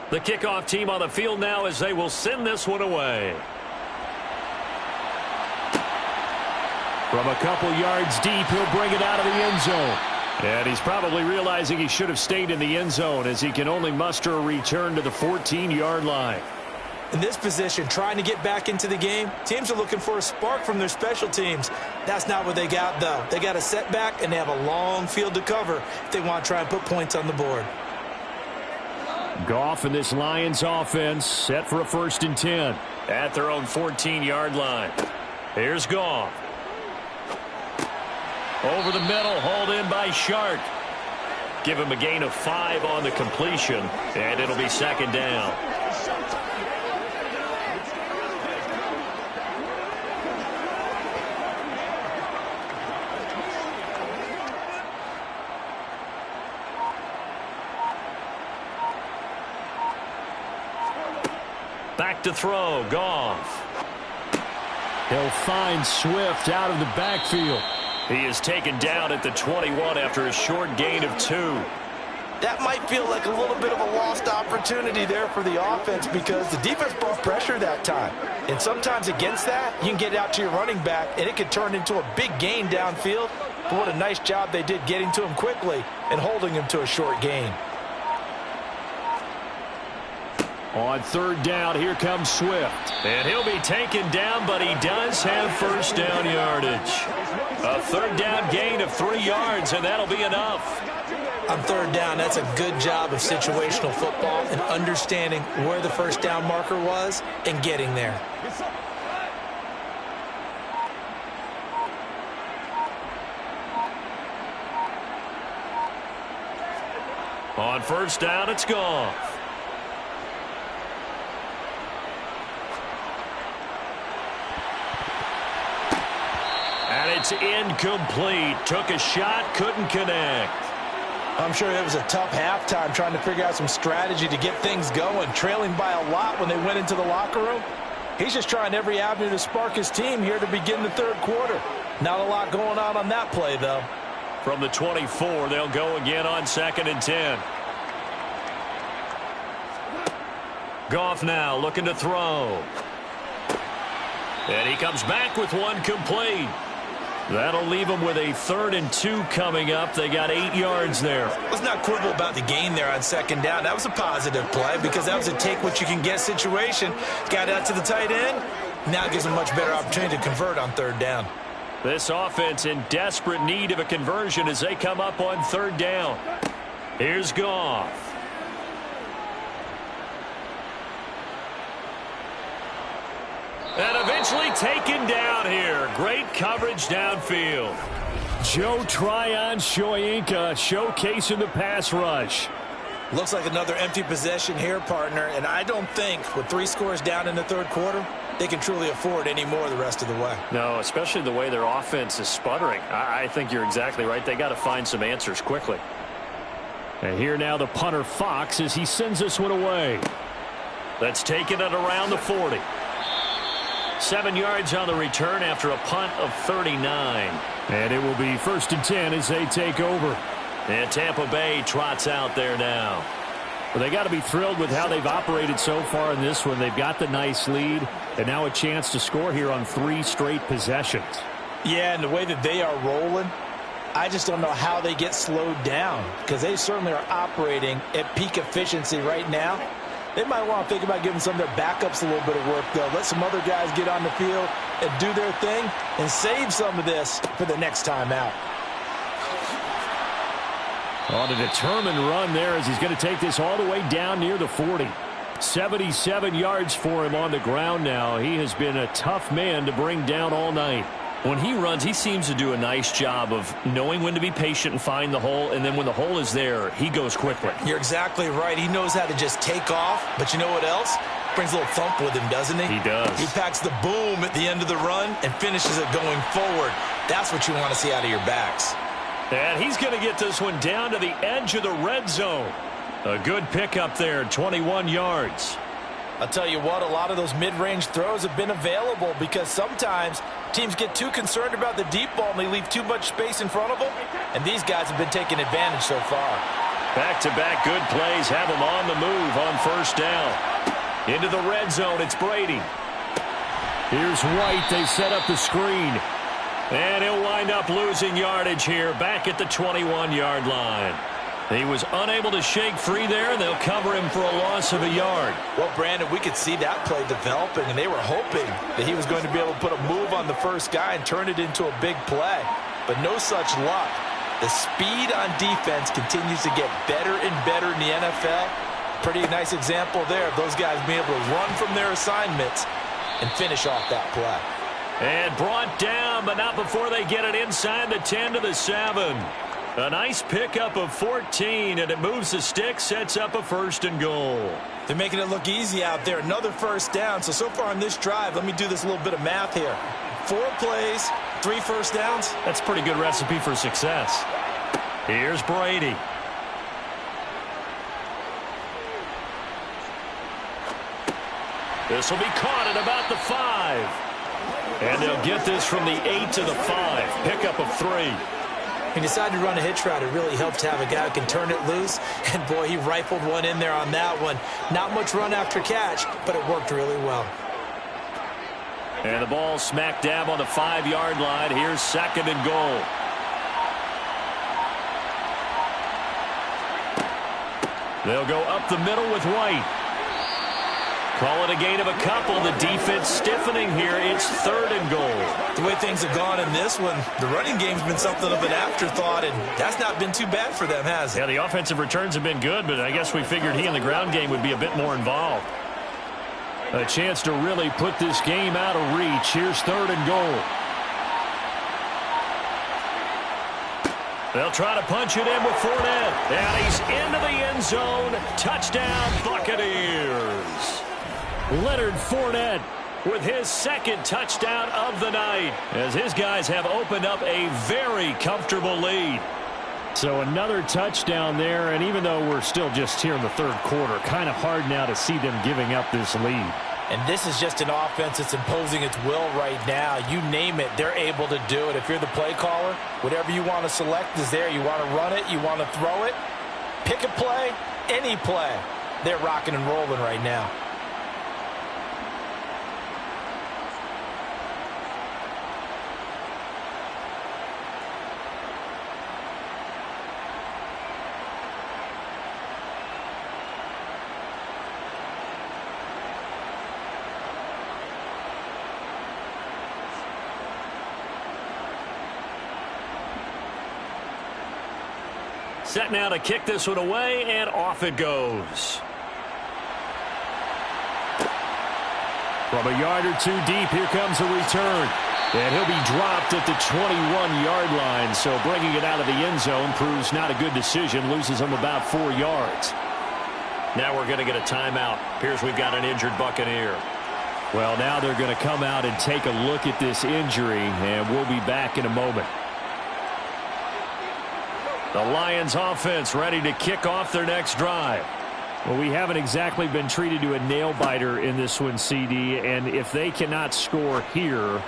The kickoff team on the field now as they will send this one away. From a couple yards deep, he'll bring it out of the end zone. And he's probably realizing he should have stayed in the end zone as he can only muster a return to the 14-yard line. In this position, trying to get back into the game, teams are looking for a spark from their special teams. That's not what they got, though. They got a setback, and they have a long field to cover if they want to try and put points on the board. Goff and this Lions offense set for a 1st and 10. At their own 14-yard line. Here's Goff. Over the middle, hauled in by Shark. Give him a gain of 5 on the completion, and it'll be 2nd down. Back to throw, Goff. He'll find Swift out of the backfield. He is taken down at the 21 after a short gain of 2. That might feel like a little bit of a lost opportunity there for the offense because the defense brought pressure that time. And sometimes against that, you can get out to your running back, and it could turn into a big gain downfield. But what a nice job they did getting to him quickly and holding him to a short gain. On 3rd down, here comes Swift. And he'll be taken down, but he does have 1st down yardage. A 3rd down gain of 3 yards, and that'll be enough. On 3rd down, that's a good job of situational football and understanding where the 1st down marker was and getting there. On 1st down, it's Goff. And it's incomplete. Took a shot, couldn't connect. I'm sure it was a tough halftime trying to figure out some strategy to get things going, trailing by a lot when they went into the locker room. He's just trying every avenue to spark his team here to begin the 3rd quarter. Not a lot going on that play, though. From the 24, they'll go again on 2nd and 10. Goff now looking to throw. And he comes back with one complete. That'll leave them with a 3rd and 2 coming up. They got 8 yards there. Let's not quibble about the gain there on 2nd down. That was a positive play because that was a take-what-you-can-get situation. Got out to the tight end. Now it gives them a much better opportunity to convert on 3rd down. This offense in desperate need of a conversion as they come up on 3rd down. Here's Goff. And eventually taken down here. Great coverage downfield. Joe Tryon-Shoyinka showcasing the pass rush. Looks like another empty possession here, partner. And I don't think with 3 scores down in the 3rd quarter, they can truly afford any more the rest of the way. No, especially the way their offense is sputtering. I think you're exactly right. They got to find some answers quickly. And here now the punter Fox as he sends this one away. That's taken at around the 40. 7 yards on the return after a punt of 39. And it will be 1st and 10 as they take over. And Tampa Bay trots out there now. Well, they got to be thrilled with how they've operated so far in this one. They've got the nice lead, and now a chance to score here on 3 straight possessions. Yeah, and the way that they are rolling, I just don't know how they get slowed down because they certainly are operating at peak efficiency right now. They might want to think about giving some of their backups a little bit of work, though. Let some other guys get on the field and do their thing and save some of this for the next time out. On a determined run there as he's going to take this all the way down near the 40. 77 yards for him on the ground now. He has been a tough man to bring down all night. When he runs, he seems to do a nice job of knowing when to be patient and find the hole, and then when the hole is there, he goes quickly. You're exactly right. He knows how to just take off, but you know what else? Brings a little thump with him, doesn't he? He does. He packs the boom at the end of the run and finishes it going forward. That's what you want to see out of your backs. And he's going to get this one down to the edge of the red zone. A good pickup there, 21 yards. I'll tell you what, a lot of those mid-range throws have been available because sometimes teams get too concerned about the deep ball and they leave too much space in front of them, and these guys have been taking advantage so far. Back-to-back good plays have him on the move on first down. Into the red zone, it's Brady. Here's White. They set up the screen. And he'll wind up losing yardage here back at the 21-yard line. He was unable to shake free there, and they'll cover him for a loss of a yard. Well, Brandon, we could see that play developing, and they were hoping that he was going to be able to put a move on the first guy and turn it into a big play. But no such luck. The speed on defense continues to get better and better in the NFL. Pretty nice example there of those guys being able to run from their assignments and finish off that play. And brought down, but not before they get it inside the 10 to the 7. A nice pickup of 14, and it moves the stick, sets up a 1st and goal. They're making it look easy out there. Another first down. So far on this drive, let me do this little bit of math here. 4 plays, 3 first downs. That's a pretty good recipe for success. Here's Brady. This will be caught at about the 5. And they'll get this from the 8 to the 5. Pickup of 3. He decided to run a hitch route. It really helped to have a guy who can turn it loose. And, boy, he rifled one in there on that one. Not much run after catch, but it worked really well. And the ball smack dab on the 5-yard line. Here's 2nd and goal. They'll go up the middle with White. Call it a gain of a couple. The defense stiffening here. It's 3rd and goal. The way things have gone in this one, the running game's been something of an afterthought, and that's not been too bad for them, has it? Yeah, the offensive returns have been good, but I guess we figured he in the ground game would be a bit more involved. A chance to really put this game out of reach. Here's 3rd and goal. They'll try to punch it in with Fournette. And he's into the end zone. Touchdown, Buccaneers. Leonard Fournette with his 2nd touchdown of the night, as his guys have opened up a very comfortable lead. So another touchdown there, and even though we're still just here in the 3rd quarter, kind of hard now to see them giving up this lead. And this is just an offense that's imposing its will right now. You name it, they're able to do it. If you're the play caller, whatever you want to select is there. You want to run it, you want to throw it, pick a play, any play. They're rocking and rolling right now. Set now to kick this one away, and off it goes. From a yard or 2 deep, here comes a return. And he'll be dropped at the 21-yard line, so bringing it out of the end zone proves not a good decision, loses him about 4 yards. Now we're going to get a timeout. Appears we've got an injured Buccaneer. Well, now they're going to come out and take a look at this injury, and we'll be back in a moment. The Lions offense ready to kick off their next drive. Well, we haven't exactly been treated to a nail-biter in this one, CD, and if they cannot score here,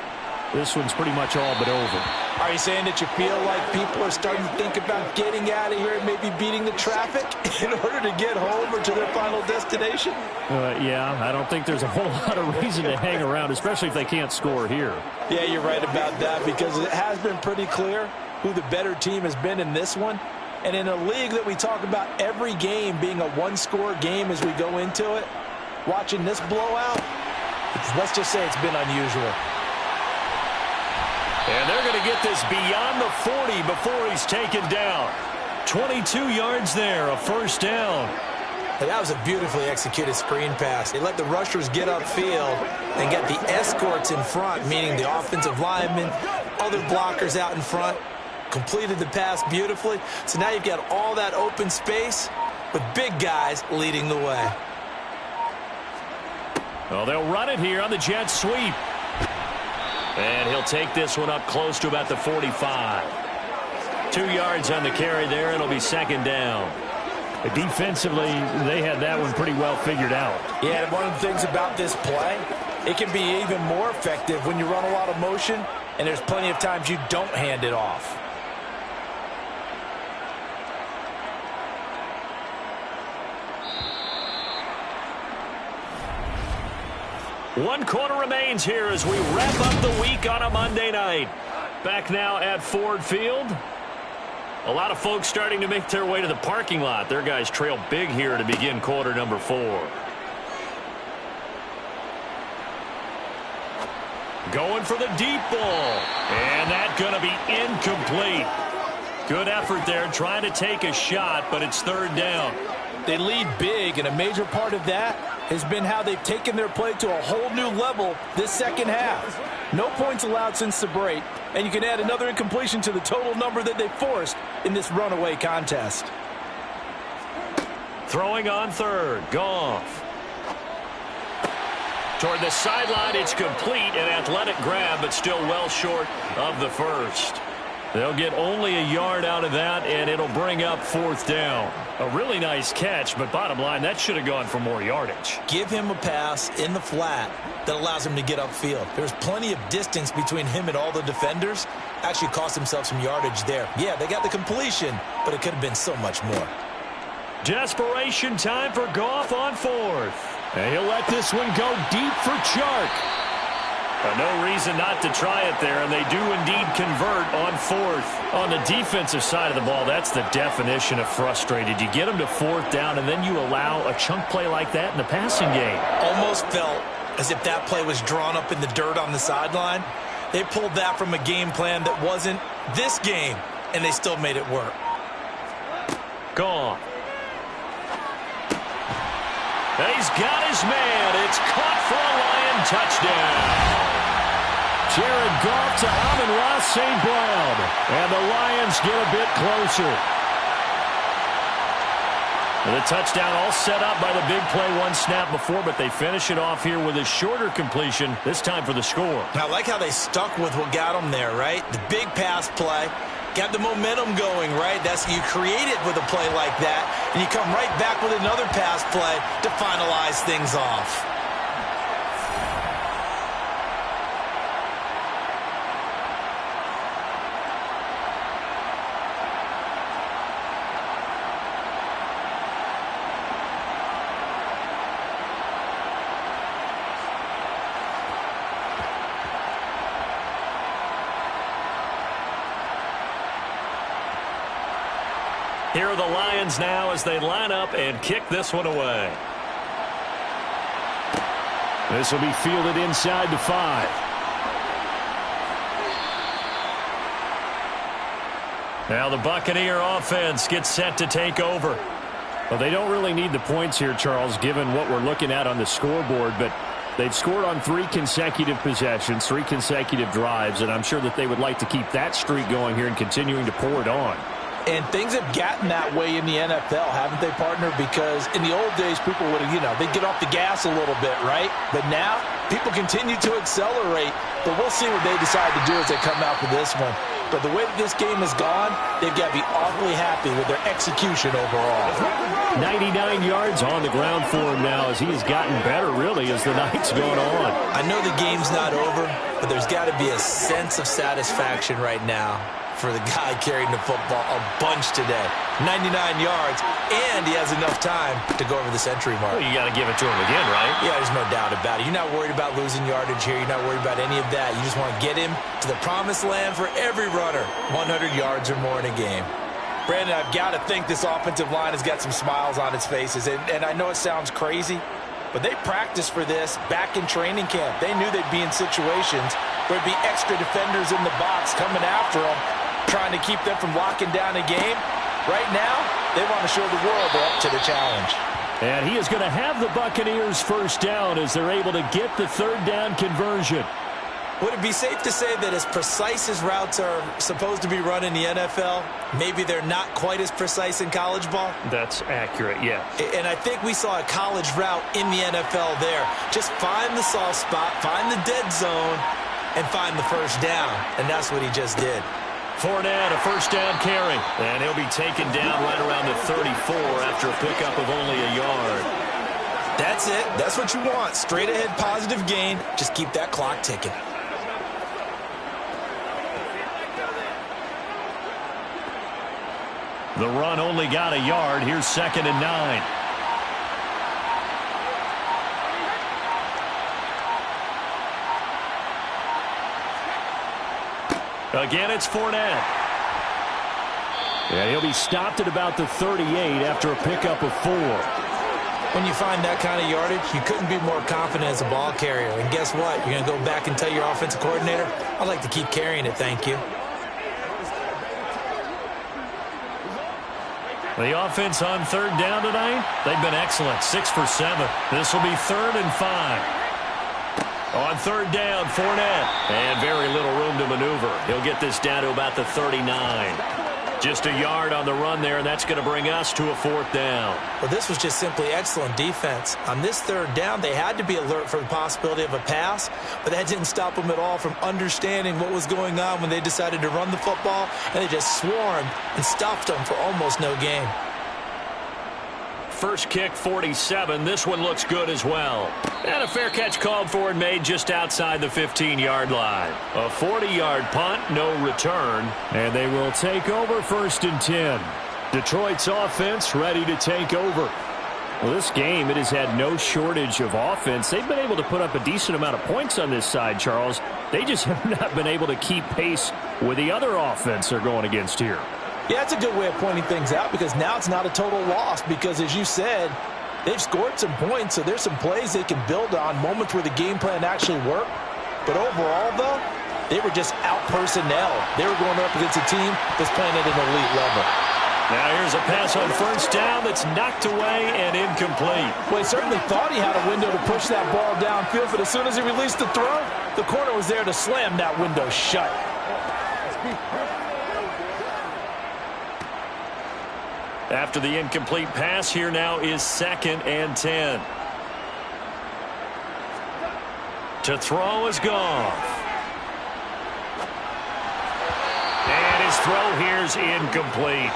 this one's pretty much all but over. Are you saying that you feel like people are starting to think about getting out of here and maybe beating the traffic in order to get home or to their final destination? Yeah, I don't think there's a whole lot of reason to hang around, especially if they can't score here. Yeah, you're right about that, because it has been pretty clear who the better team has been in this one. And in a league that we talk about every game being a one-score game as we go into it, watching this blowout, let's just say it's been unusual. And they're going to get this beyond the 40 before he's taken down. 22 yards there, a 1st down. And that was a beautifully executed screen pass. They let the rushers get upfield and get the escorts in front, meaning the offensive linemen, other blockers out in front. Completed the pass beautifully. So now you've got all that open space with big guys leading the way. Well, they'll run it here on the jet sweep. And he'll take this one up close to about the 45. 2 yards on the carry there. It'll be 2nd down. Defensively, they had that one pretty well figured out. Yeah, and one of the things about this play, it can be even more effective when you run a lot of motion and there's plenty of times you don't hand it off. 1 quarter remains here as we wrap up the week on a Monday night. Back now at Ford Field. A lot of folks starting to make their way to the parking lot. Their guys trail big here to begin quarter number 4. Going for the deep ball. And that's going to be incomplete. Good effort there trying to take a shot, but it's 3rd down. They lead big, and a major part of that has been how they've taken their play to a whole new level this second half. No points allowed since the break, and you can add another incompletion to the total number that they forced in this runaway contest. Throwing on 3rd, Goff. Toward the sideline, it's complete, an athletic grab, but still well short of the first. They'll get only a yard out of that, and it'll bring up 4th down. A really nice catch, but bottom line, that should have gone for more yardage. Give him a pass in the flat that allows him to get upfield. There's plenty of distance between him and all the defenders. Actually cost himself some yardage there. Yeah, they got the completion, but it could have been so much more. Desperation time for Goff on 4th. And he'll let this one go deep for Chark. No reason not to try it there, and they do indeed convert on 4th. On the defensive side of the ball, that's the definition of frustrated. You get them to 4th down, and then you allow a chunk play like that in the passing game. Almost felt as if that play was drawn up in the dirt on the sideline. They pulled that from a game plan that wasn't this game, and they still made it work. Gone. He's got his man. It's caught for a Lion touchdown. Jared Goff to Amon-Ra St. Brown. And the Lions get a bit closer. And the touchdown all set up by the big play 1 snap before, but they finish it off here with a shorter completion, this time for the score. I like how they stuck with what got them there, right? The big pass play. Got the momentum going, right? You create it with a play like that, and you come right back with another pass play to finalize things off. Here are the Lions now as they line up and kick this one away. This will be fielded inside the 5. Now the Buccaneer offense gets set to take over. Well, they don't really need the points here, Charles, given what we're looking at on the scoreboard, but they've scored on 3 consecutive possessions, 3 consecutive drives, and I'm sure that they would like to keep that streak going here and continuing to pour it on. And things have gotten that way in the NFL, haven't they, partner? Because in the old days, people would have, they'd get off the gas a little bit, right? But now, people continue to accelerate. But we'll see what they decide to do as they come out for this one. But the way that this game has gone, they've got to be awfully happy with their execution overall. 99 yards on the ground for him now as he has gotten better, really, as the night's going on. I know the game's not over, but there's got to be a sense of satisfaction right now for the guy carrying the football a bunch today. 99 yards, and he has enough time to go over the century mark. Well, you got to give it to him again, right? Yeah, there's no doubt about it. You're not worried about losing yardage here. You're not worried about any of that. You just want to get him to the promised land for every runner. 100 yards or more in a game. Brandon, I've got to think this offensive line has got some smiles on its faces. And I know it sounds crazy, but they practiced for this back in training camp. They knew they'd be in situations where there'd be extra defenders in the box coming after them, trying to keep them from locking down a game. Right now, they want to show the world they're up to the challenge. And he is going to have the Buccaneers first down as they're able to get the 3rd down conversion. Would it be safe to say that as precise as routes are supposed to be run in the NFL, maybe they're not quite as precise in college ball? That's accurate, yeah. And I think we saw a college route in the NFL there. Just find the soft spot, find the dead zone, and find the first down. And that's what he just did. Fournette, a first down carry. And he'll be taken down right around the 34 after a pickup of only a yard. That's it. That's what you want. Straight ahead positive gain. Just keep that clock ticking. The run only got a yard. Here's 2nd and 9. Again, it's Fournette. And he'll be stopped at about the 38 after a pickup of 4. When you find that kind of yardage, you couldn't be more confident as a ball carrier. And guess what? You're going to go back and tell your offensive coordinator, I'd like to keep carrying it, thank you. The offense on third down tonight, they've been excellent, 6 for 7. This will be 3rd and 5. On third down, Fournette. And very little room to maneuver. He'll get this down to about the 39. Just a yard on the run there, and that's going to bring us to a 4th down. Well, this was just simply excellent defense. On this third down, they had to be alert for the possibility of a pass, but that didn't stop them at all from understanding what was going on when they decided to run the football, and they just swarmed and stopped them for almost no gain. First kick, 47. This one looks good as well. And a fair catch called for and made just outside the 15-yard line. A 40-yard punt, no return. And they will take over 1st and 10. Detroit's offense ready to take over. Well, this game, it has had no shortage of offense. They've been able to put up a decent amount of points on this side, Charles. They just have not been able to keep pace with the other offense they're going against here. Yeah, it's a good way of pointing things out because now it's not a total loss because, as you said, they've scored some points, so there's some plays they can build on, moments where the game plan actually worked. But overall, though, they were just out-personnel. They were going up against a team that's playing at an elite level. Now here's a pass on first down that's knocked away and incomplete. Well, he certainly thought he had a window to push that ball downfield, but as soon as he released the throw, the corner was there to slam that window shut. After the incomplete pass, here now is 2nd and 10. To throw is Goff. And his throw here's incomplete.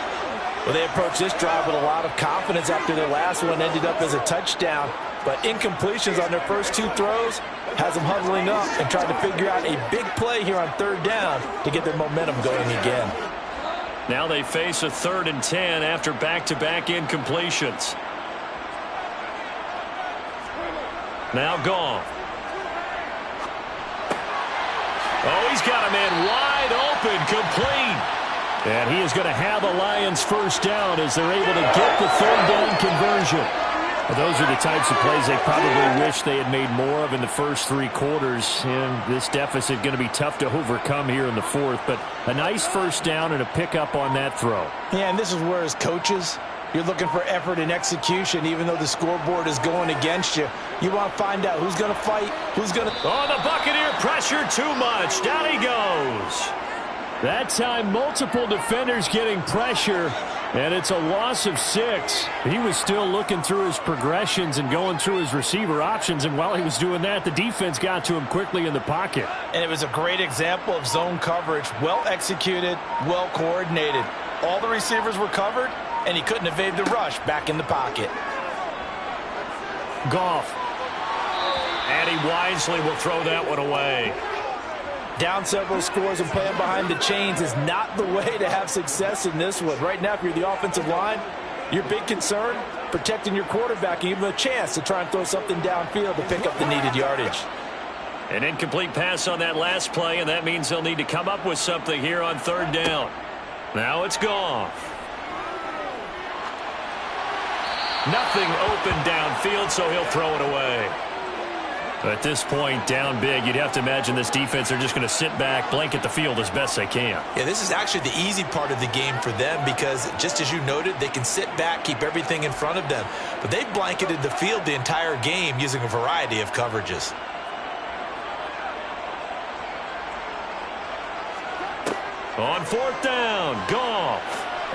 Well, they approached this drive with a lot of confidence after their last one ended up as a touchdown. But incompletions on their first 2 throws has them huddling up and trying to figure out a big play here on third down to get their momentum going again. Now they face a 3rd and 10 after back-to-back incompletions. Now Goff. Oh, he's got a man wide open, complete. And he is going to have the Lions first down as they're able to get the 3rd down conversion. Those are the types of plays they probably wish they had made more of in the first 3 quarters. And this deficit going to be tough to overcome here in the 4th. But a nice first down and a pickup on that throw. Yeah, and this is where as coaches, you're looking for effort and execution even though the scoreboard is going against you. You want to find out who's going to fight, who's going to... Oh, the Buccaneer pressure too much. Down he goes. That time, multiple defenders getting pressure, and it's a loss of 6. He was still looking through his progressions and going through his receiver options, and while he was doing that, the defense got to him quickly in the pocket. And it was a great example of zone coverage, well executed, well coordinated. All the receivers were covered, and he couldn't evade the rush back in the pocket. Goff. And he wisely will throw that one away. Down several scores and playing behind the chains is not the way to have success in this one. Right now, if you're the offensive line, your big concern, protecting your quarterback and give him a chance to try and throw something downfield to pick up the needed yardage. An incomplete pass on that last play, and that means they'll need to come up with something here on third down. Now it's Goff. Nothing open downfield, so he'll throw it away. At this point, down big, you'd have to imagine this defense are just going to sit back, blanket the field as best they can. Yeah, this is actually the easy part of the game for them because, just as you noted, they can sit back, keep everything in front of them. But they've blanketed the field the entire game using a variety of coverages. On fourth down, Goff.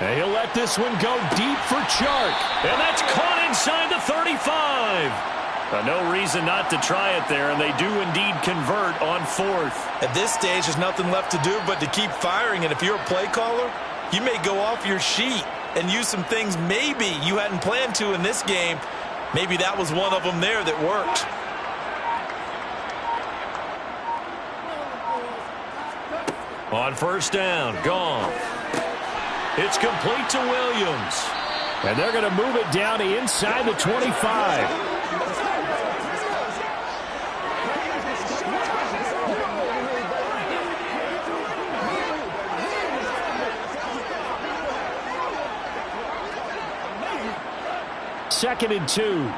And he'll let this one go deep for Chark. And that's caught inside the 35. No reason not to try it there, and they do indeed convert on fourth. At this stage, there's nothing left to do but to keep firing, and if you're a play caller, you may go off your sheet and use some things maybe you hadn't planned to in this game. Maybe that was one of them there that worked. On first down, Goff. It's complete to Williams. And they're going to move it down to inside the 25. 2nd and 2.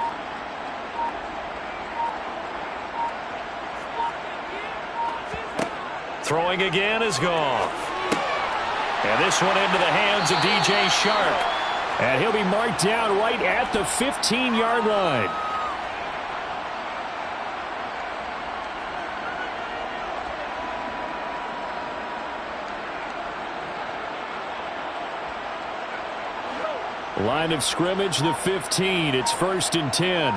Throwing again is gone. And this one into the hands of DJ Shark. And he'll be marked down right at the 15-yard line. Line of scrimmage, the 15. It's 1st and 10.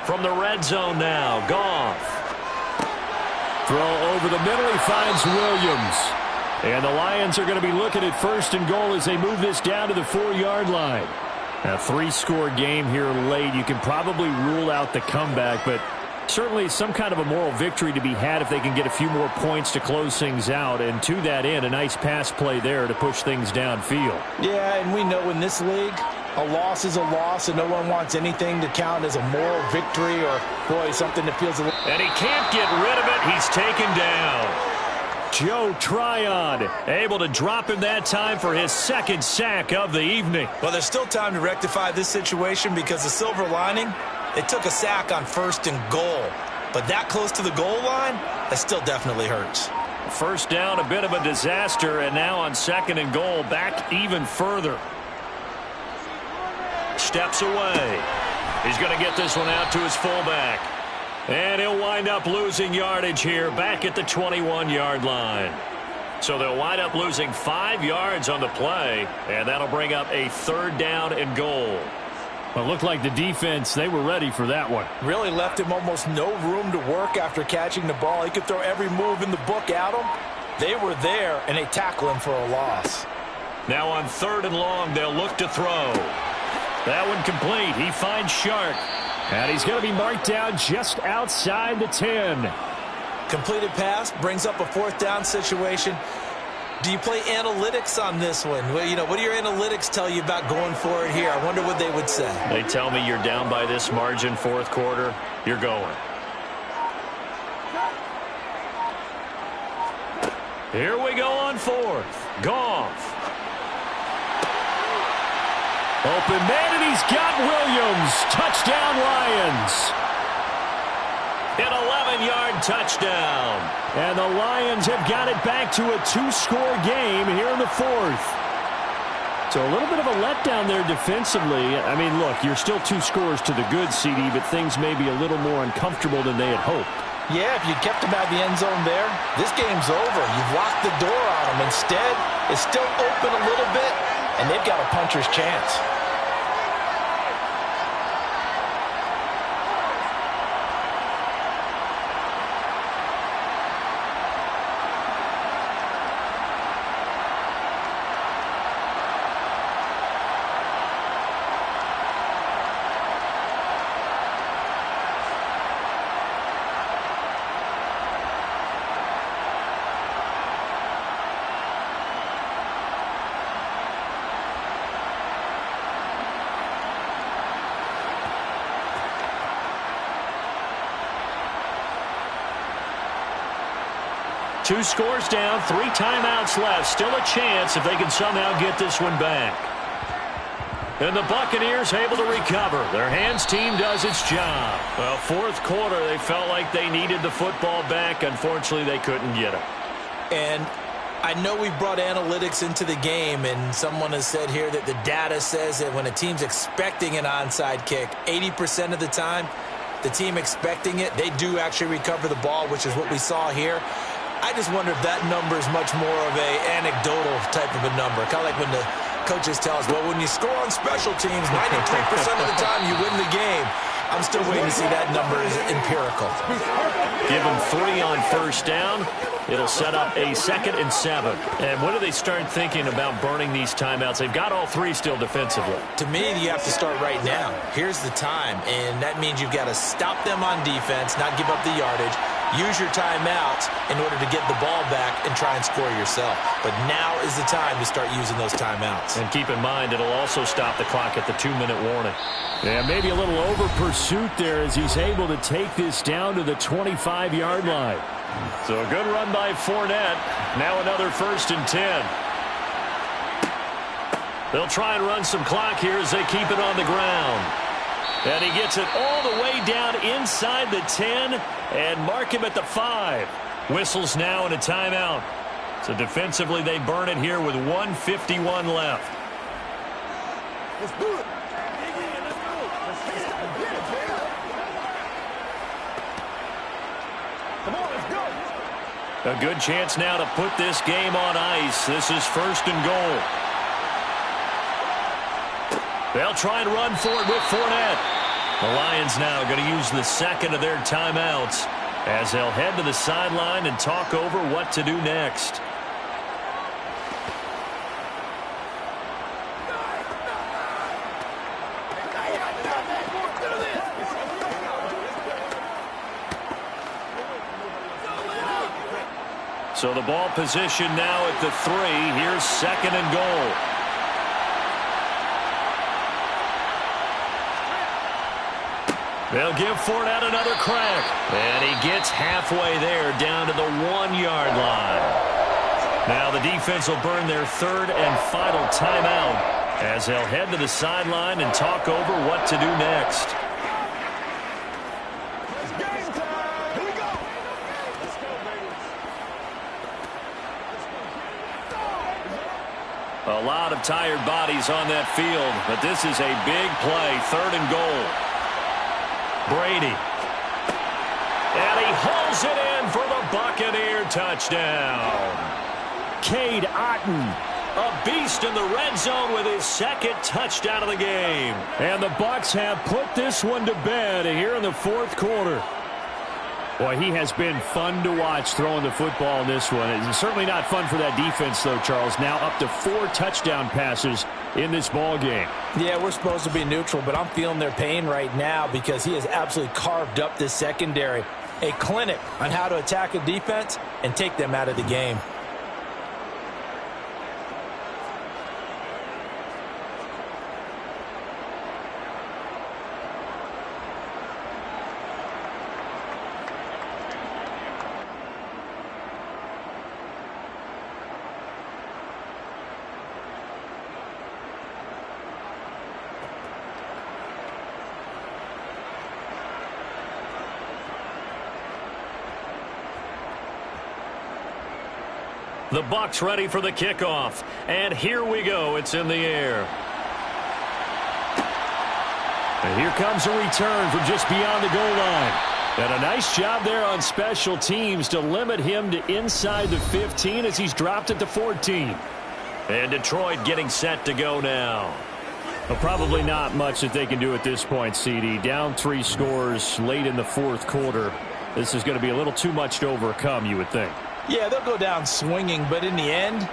From the red zone now, Goff. Throw over the middle, he finds Williams. And the Lions are going to be looking at 1st and goal as they move this down to the 4-yard line. A 3-score game here late. You can probably rule out the comeback, but certainly some kind of a moral victory to be had if they can get a few more points to close things out. And to that end, a nice pass play there to push things downfield. Yeah, and we know in this league, a loss is a loss, and no one wants anything to count as a moral victory or, boy, something that feels a little... And he can't get rid of it. He's taken down. Joe Tryon able to drop him that time for his 2nd sack of the evening. Well, there's still time to rectify this situation because the silver lining, they took a sack on 1st and goal. But that close to the goal line, that still definitely hurts. 1st down, a bit of a disaster, and now on 2nd and goal, back even further. Steps away. He's going to get this one out to his fullback. And he'll wind up losing yardage here back at the 21-yard line. So they'll wind up losing 5 yards on the play, and that'll bring up a 3rd down and goal. Well, it looked like the defense, they were ready for that one. Really left him almost no room to work after catching the ball. He could throw every move in the book at him. They were there, and they tackle him for a loss. Now on 3rd and long, they'll look to throw. That one complete. He finds Shark. And he's going to be marked down just outside the 10. Completed pass brings up a 4th down situation. Do you play analytics on this one? Well, you know, what do your analytics tell you about going for it here? I wonder what they would say. They tell me you're down by this margin 4th quarter. You're going. Here we go on 4th. Goff. Open man, and he's got Williams. Touchdown, Lions. An 11-yard touchdown. And the Lions have got it back to a 2-score game here in the 4th. So a little bit of a letdown there defensively. I mean, look, you're still 2 scores to the good, CD, but things may be a little more uncomfortable than they had hoped. Yeah, if you kept him out of the end zone there, this game's over. You've locked the door on him. Instead, it's still open a little bit, and they've got a puncher's chance. Two scores down, 3 timeouts left. Still a chance if they can somehow get this one back. And the Buccaneers able to recover. Their hands team does its job. Well, 4th quarter, they felt like they needed the football back. Unfortunately, they couldn't get it. And I know we brought analytics into the game, and someone has said here that the data says that when a team's expecting an onside kick, 80% of the time, the team expecting it, they do actually recover the ball, which is what we saw here. I just wonder if that number is much more of a anecdotal type of a number. Kind of like when the coaches tell us, well, when you score on special teams, 93% of the time you win the game. I'm still waiting to see that number is empirical. Give them 3 on 1st down. It'll set up a 2nd and 7. And when do they start thinking about burning these timeouts? They've got all 3 still defensively. To me, you have to start right now. Here's the time, and that means you've got to stop them on defense, not give up the yardage. Use your timeouts in order to get the ball back and try and score yourself. But now is the time to start using those timeouts. And keep in mind, it'll also stop the clock at the 2-minute warning. Yeah, maybe a little over pursuit there as he's able to take this down to the 25-yard line. So a good run by Fournette. Now another 1st and 10. They'll try and run some clock here as they keep it on the ground. And he gets it all the way down inside the 10 and mark him at the 5. Whistles now and a timeout. So defensively they burn it here with 1:51 left. Let's do it. Come on, let's go. A good chance now to put this game on ice. This is 1st and goal. They'll try and run for it with Fournette. The Lions now going to use the second of their timeouts as they'll head to the sideline and talk over what to do next. So the ball position now at the 3. Here's 2nd and goal. They'll give Fournette another crack. And he gets halfway there down to the 1-yard line. Now the defense will burn their 3rd and final timeout as they'll head to the sideline and talk over what to do next. A lot of tired bodies on that field, but this is a big play. 3rd and goal. Brady. And he hauls it in for the Buccaneer touchdown. Cade Otton, a beast in the red zone with his 2nd touchdown of the game. And the Bucs have put this one to bed here in the 4th quarter. Boy, he has been fun to watch throwing the football in this one. It's certainly not fun for that defense, though, Charles. Now up to 4 touchdown passes in this ball game. Yeah, we're supposed to be neutral, but I'm feeling their pain right now because he has absolutely carved up this secondary. A clinic on how to attack a defense and take them out of the game. The Bucs ready for the kickoff. And here we go. It's in the air. And here comes a return from just beyond the goal line. And a nice job there on special teams to limit him to inside the 15 as he's dropped it to 14. And Detroit getting set to go now. Well, probably not much that they can do at this point, CD. Down 3 scores late in the 4th quarter. This is going to be a little too much to overcome, you would think. Yeah, they'll go down swinging, but in the end,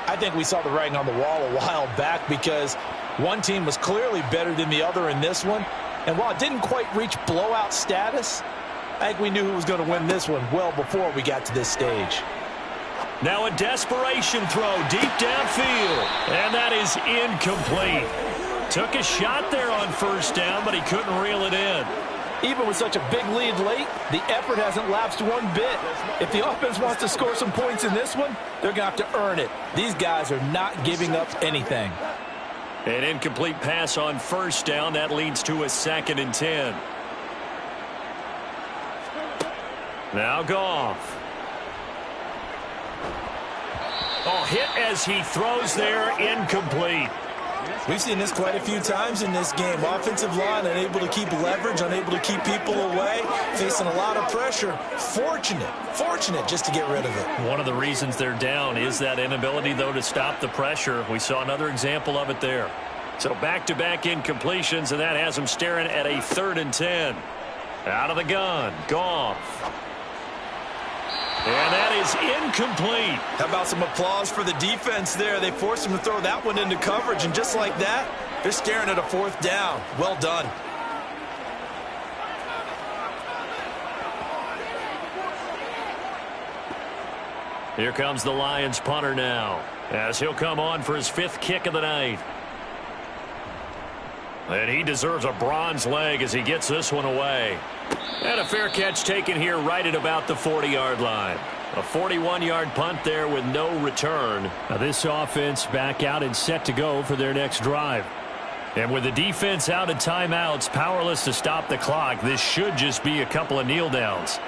I think we saw the writing on the wall a while back because one team was clearly better than the other in this one. And while it didn't quite reach blowout status, I think we knew who was going to win this one well before we got to this stage. Now a desperation throw deep downfield. And that is incomplete. Took a shot there on 1st down, but he couldn't reel it in. Even with such a big lead late, the effort hasn't lapsed one bit. If the offense wants to score some points in this one, they're going to have to earn it. These guys are not giving up anything. An incomplete pass on 1st down. That leads to a 2nd and 10. Now Goff. Oh, hit as he throws there, incomplete. We've seen this quite a few times in this game. Offensive line unable to keep leverage, unable to keep people away, facing a lot of pressure. Fortunate just to get rid of it. One of the reasons they're down is that inability, though, to stop the pressure. We saw another example of it there. So back-to-back incompletions, and that has them staring at a 3rd and 10. Out of the gun, Goff. And that is incomplete. How about some applause for the defense there? They forced him to throw that one into coverage, and just like that, they're staring at a 4th down. Well done. Here comes the Lions punter now, as he'll come on for his 5th kick of the night. And he deserves a bronze leg as he gets this one away. And a fair catch taken here right at about the 40-yard line. A 41-yard punt there with no return. Now this offense back out and set to go for their next drive. And with the defense out of timeouts, powerless to stop the clock, this should just be a couple of kneel downs.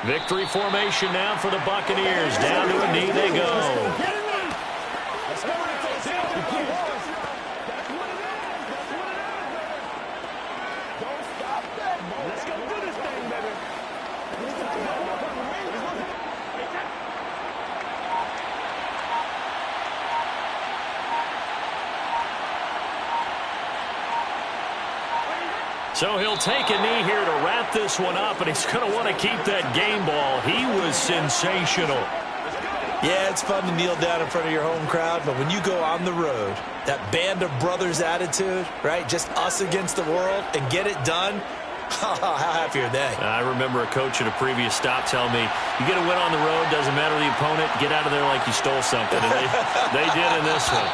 Victory formation now for the Buccaneers. Down to a knee they go. So he'll take a knee here to wrap this one up, and he's going to want to keep that game ball. He was sensational. Yeah, it's fun to kneel down in front of your home crowd, but when you go on the road, that band of brothers attitude, right, just us against the world, and get it done, how happy are they? I remember a coach at a previous stop telling me, you get a win on the road, doesn't matter the opponent, get out of there like you stole something. And they did in this one.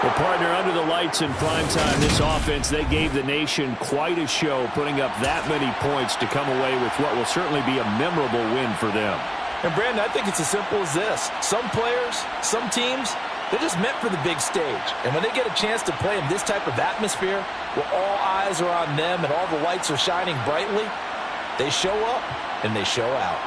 Well, partner, under the lights in primetime, this offense, they gave the nation quite a show, putting up that many points to come away with what will certainly be a memorable win for them. And, Brandon, I think it's as simple as this. Some players, some teams, they're just meant for the big stage. And when they get a chance to play in this type of atmosphere, where all eyes are on them and all the lights are shining brightly, they show up and they show out.